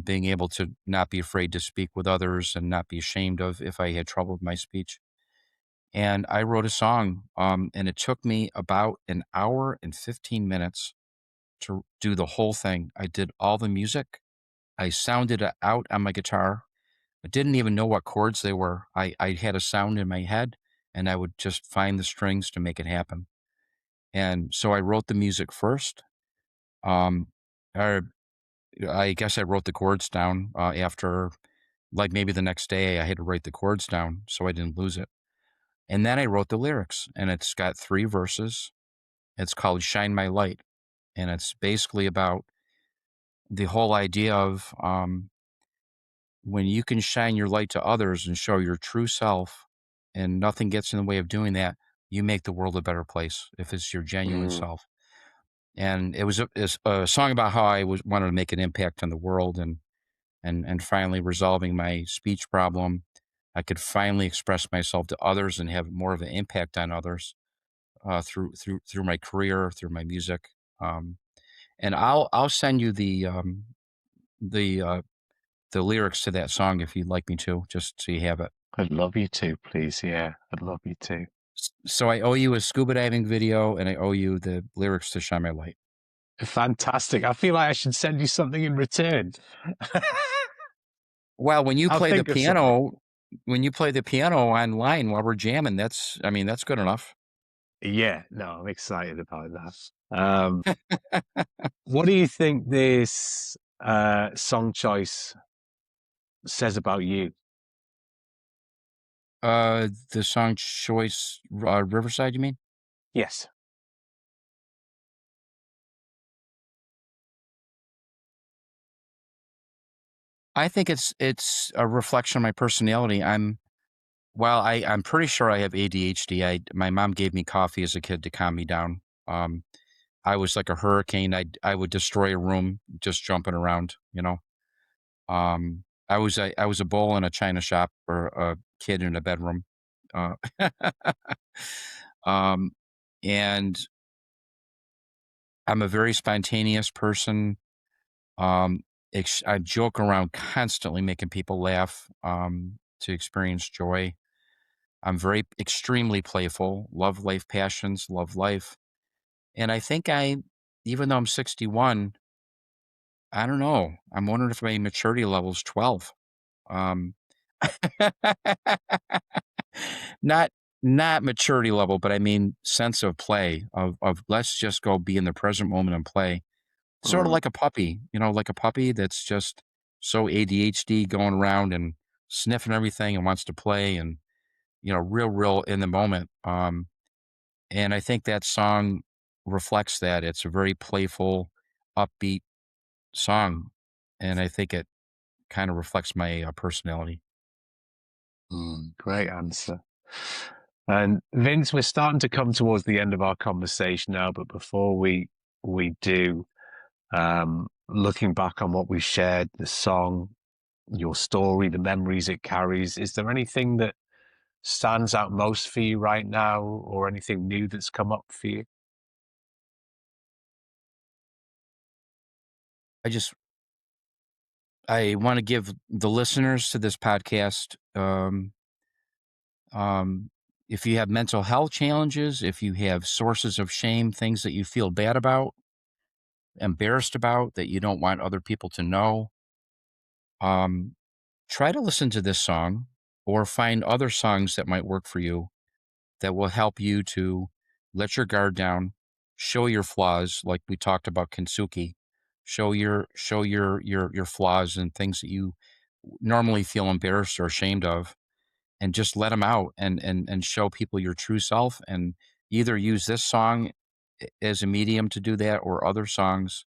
being able to not be afraid to speak with others and not be ashamed of if I had trouble with my speech. And I wrote a song, and it took me about an hour and 15 minutes to do the whole thing. I did all the music. I sounded it out on my guitar. I didn't even know what chords they were. I had a sound in my head, and I would just find the strings to make it happen. And so I wrote the music first. Um, or I guess I wrote the chords down after, like maybe the next day, I had to write the chords down so I didn't lose it. And then I wrote the lyrics, and it's got 3 verses. It's called Shine My Light. And it's basically about the whole idea of when you can shine your light to others and show your true self, and nothing gets in the way of doing that, you make the world a better place if it's your genuine Mm, self. And it was a song about how I wanted to make an impact on the world, and finally resolving my speech problem. I could finally express myself to others and have more of an impact on others through my career, through my music. Um, and I'll send you the uh, the lyrics to that song if you'd like me to, just so you have it. I'd love you to, please. Yeah, I'd love you to. So I owe you a scuba diving video, and I owe you the lyrics to Shine My Light. Fantastic. I feel like I should send you something in return. Well, when you I'll play the think of something. piano, when you play the piano online while we're jamming, I mean, that's good enough. Yeah, no, I'm excited about that. What do you think this song choice says about you? The song choice, Riverside, you mean? Yes. I think it's a reflection of my personality. I'm pretty sure I have ADHD. My mom gave me coffee as a kid to calm me down. I was like a hurricane. I would destroy a room just jumping around, you know. I was a bull in a china shop or a kid in a bedroom. Uh, um, and I'm a very spontaneous person. Um, I joke around constantly, making people laugh to experience joy. I'm very extremely playful, love life passions, love life. And I think even though I'm 61, I don't know. I'm wondering if my maturity level is 12. Um, not not maturity level, but I mean sense of play of let's just go be in the present moment and play. Sort of Mm. like a puppy, like a puppy that's just so ADHD going around and sniffing everything and wants to play and real in the moment. And I think that song reflects that. It's a very playful, upbeat song, and I think it kind of reflects my personality. Great answer. And Vince, we're starting to come towards the end of our conversation now, but before we do, looking back on what we shared, the song, your story, the memories it carries, is there anything that stands out most for you right now, or anything new that's come up for you? I just I want to give the listeners to this podcast. Um, if you have mental health challenges, if you have sources of shame, things that you feel bad about, embarrassed about, that you don't want other people to know, um, try to listen to this song or find other songs that might work for you that will help you to let your guard down, show your flaws, like we talked about Kintsugi, show your flaws and things that you normally feel embarrassed or ashamed of, and just let them out and show people your true self, and either use this song as a medium to do that or other songs,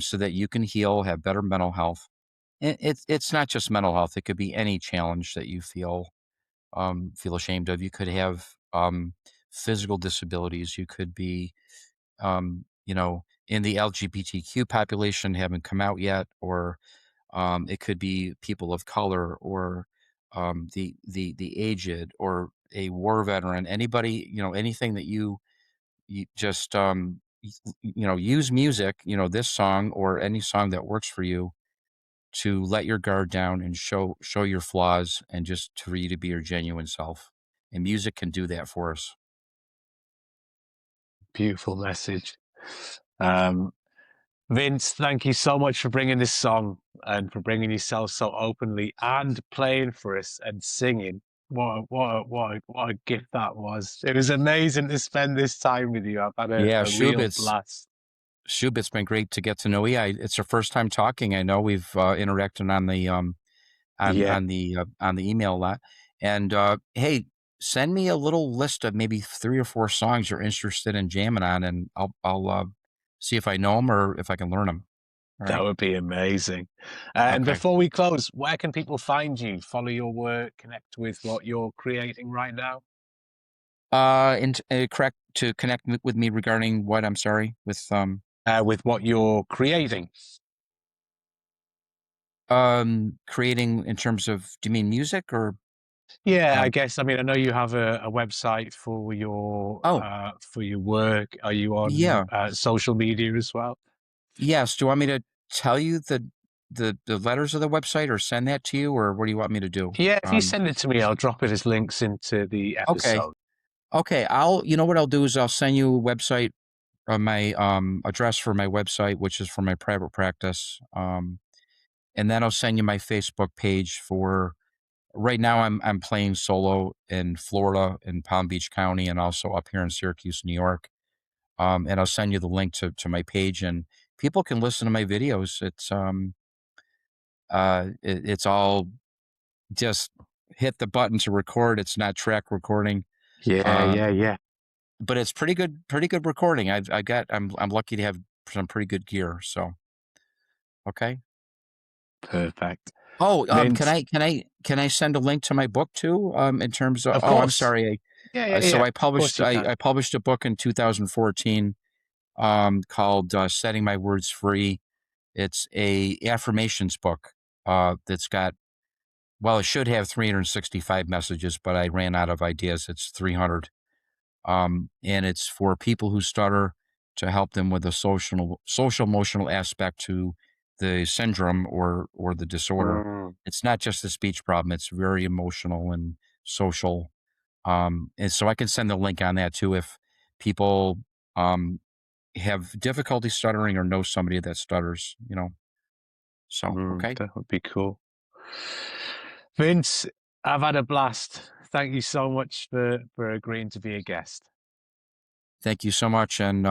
so that you can heal, have better mental health. it's not just mental health. It could be any challenge that you feel ashamed of. You could have physical disabilities. You could be in the LGBTQ population haven't come out yet, or it could be people of color, or the aged, or a war veteran. Anybody, anything that you just use music, this song or any song that works for you to let your guard down and show your flaws, and just for you to be your genuine self. And music can do that for us. Beautiful message. Um, Vince, thank you so much for bringing this song and for bringing yourself so openly and playing for us and singing. What a gift that was. It was amazing to spend this time with you. I've had Yeah, a real blast. Shub, it's been great to get to know you. It's our first time talking. I know we've interacted on the Yeah, on the email a lot. And hey, send me a little list of maybe 3 or 4 songs you're interested in jamming on, and I'll see if I know them or if I can learn them. All that right. would be amazing. And Okay. before we close, where can people find you, follow your work, connect with what you're creating right now? And correct to connect with me regarding what? I'm sorry. With what you're creating. Creating in terms of, do you mean music or? Yeah, I Um, guess. I mean, I know you have a website oh, for your work. Are you on yeah. social media as well? Yes. Do you want me to tell you the letters of the website, or send that to you, or what do you want me to do? Yeah, if you send it to me, I'll drop it as links into the Okay. episode. Okay. What I'll do is I'll send you a website, my address for my website, which is for my private practice. And then I'll send you my Facebook page for right now. I'm playing solo in Florida, in Palm Beach County, and also up here in Syracuse, New York. And I'll send you the link to my page, and people can listen to my videos. It's all just hit the button to record. It's not track recording. Yeah, Uh, yeah, yeah. but it's pretty good recording. I'm lucky to have some pretty good gear. So, okay. Perfect. Oh, Vince, can I send a link to my book too? In terms of, of oh, I'm course. sorry. Yeah, yeah, So yeah. Of course you can. I published a book in 2014, called Setting My Words Free. It's a affirmations book, that's got, well, it should have 365 messages, but I ran out of ideas. It's 300. And it's for people who stutter, to help them with the social emotional aspect to the syndrome, or the disorder. Mm, It's not just a speech problem; it's very emotional and social. And so I can send the link on that too if people um, have difficulty stuttering or know somebody that stutters. So okay. that would be cool. Vince, I've had a blast. Thank you so much for agreeing to be a guest. Thank you so much, and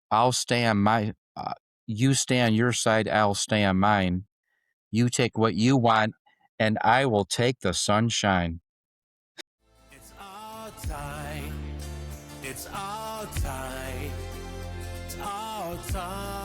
I'll stay on my. You stay on your side. I'll stay on mine. You take what you want, and I will take the sunshine. It's our time. It's our time. It's our time.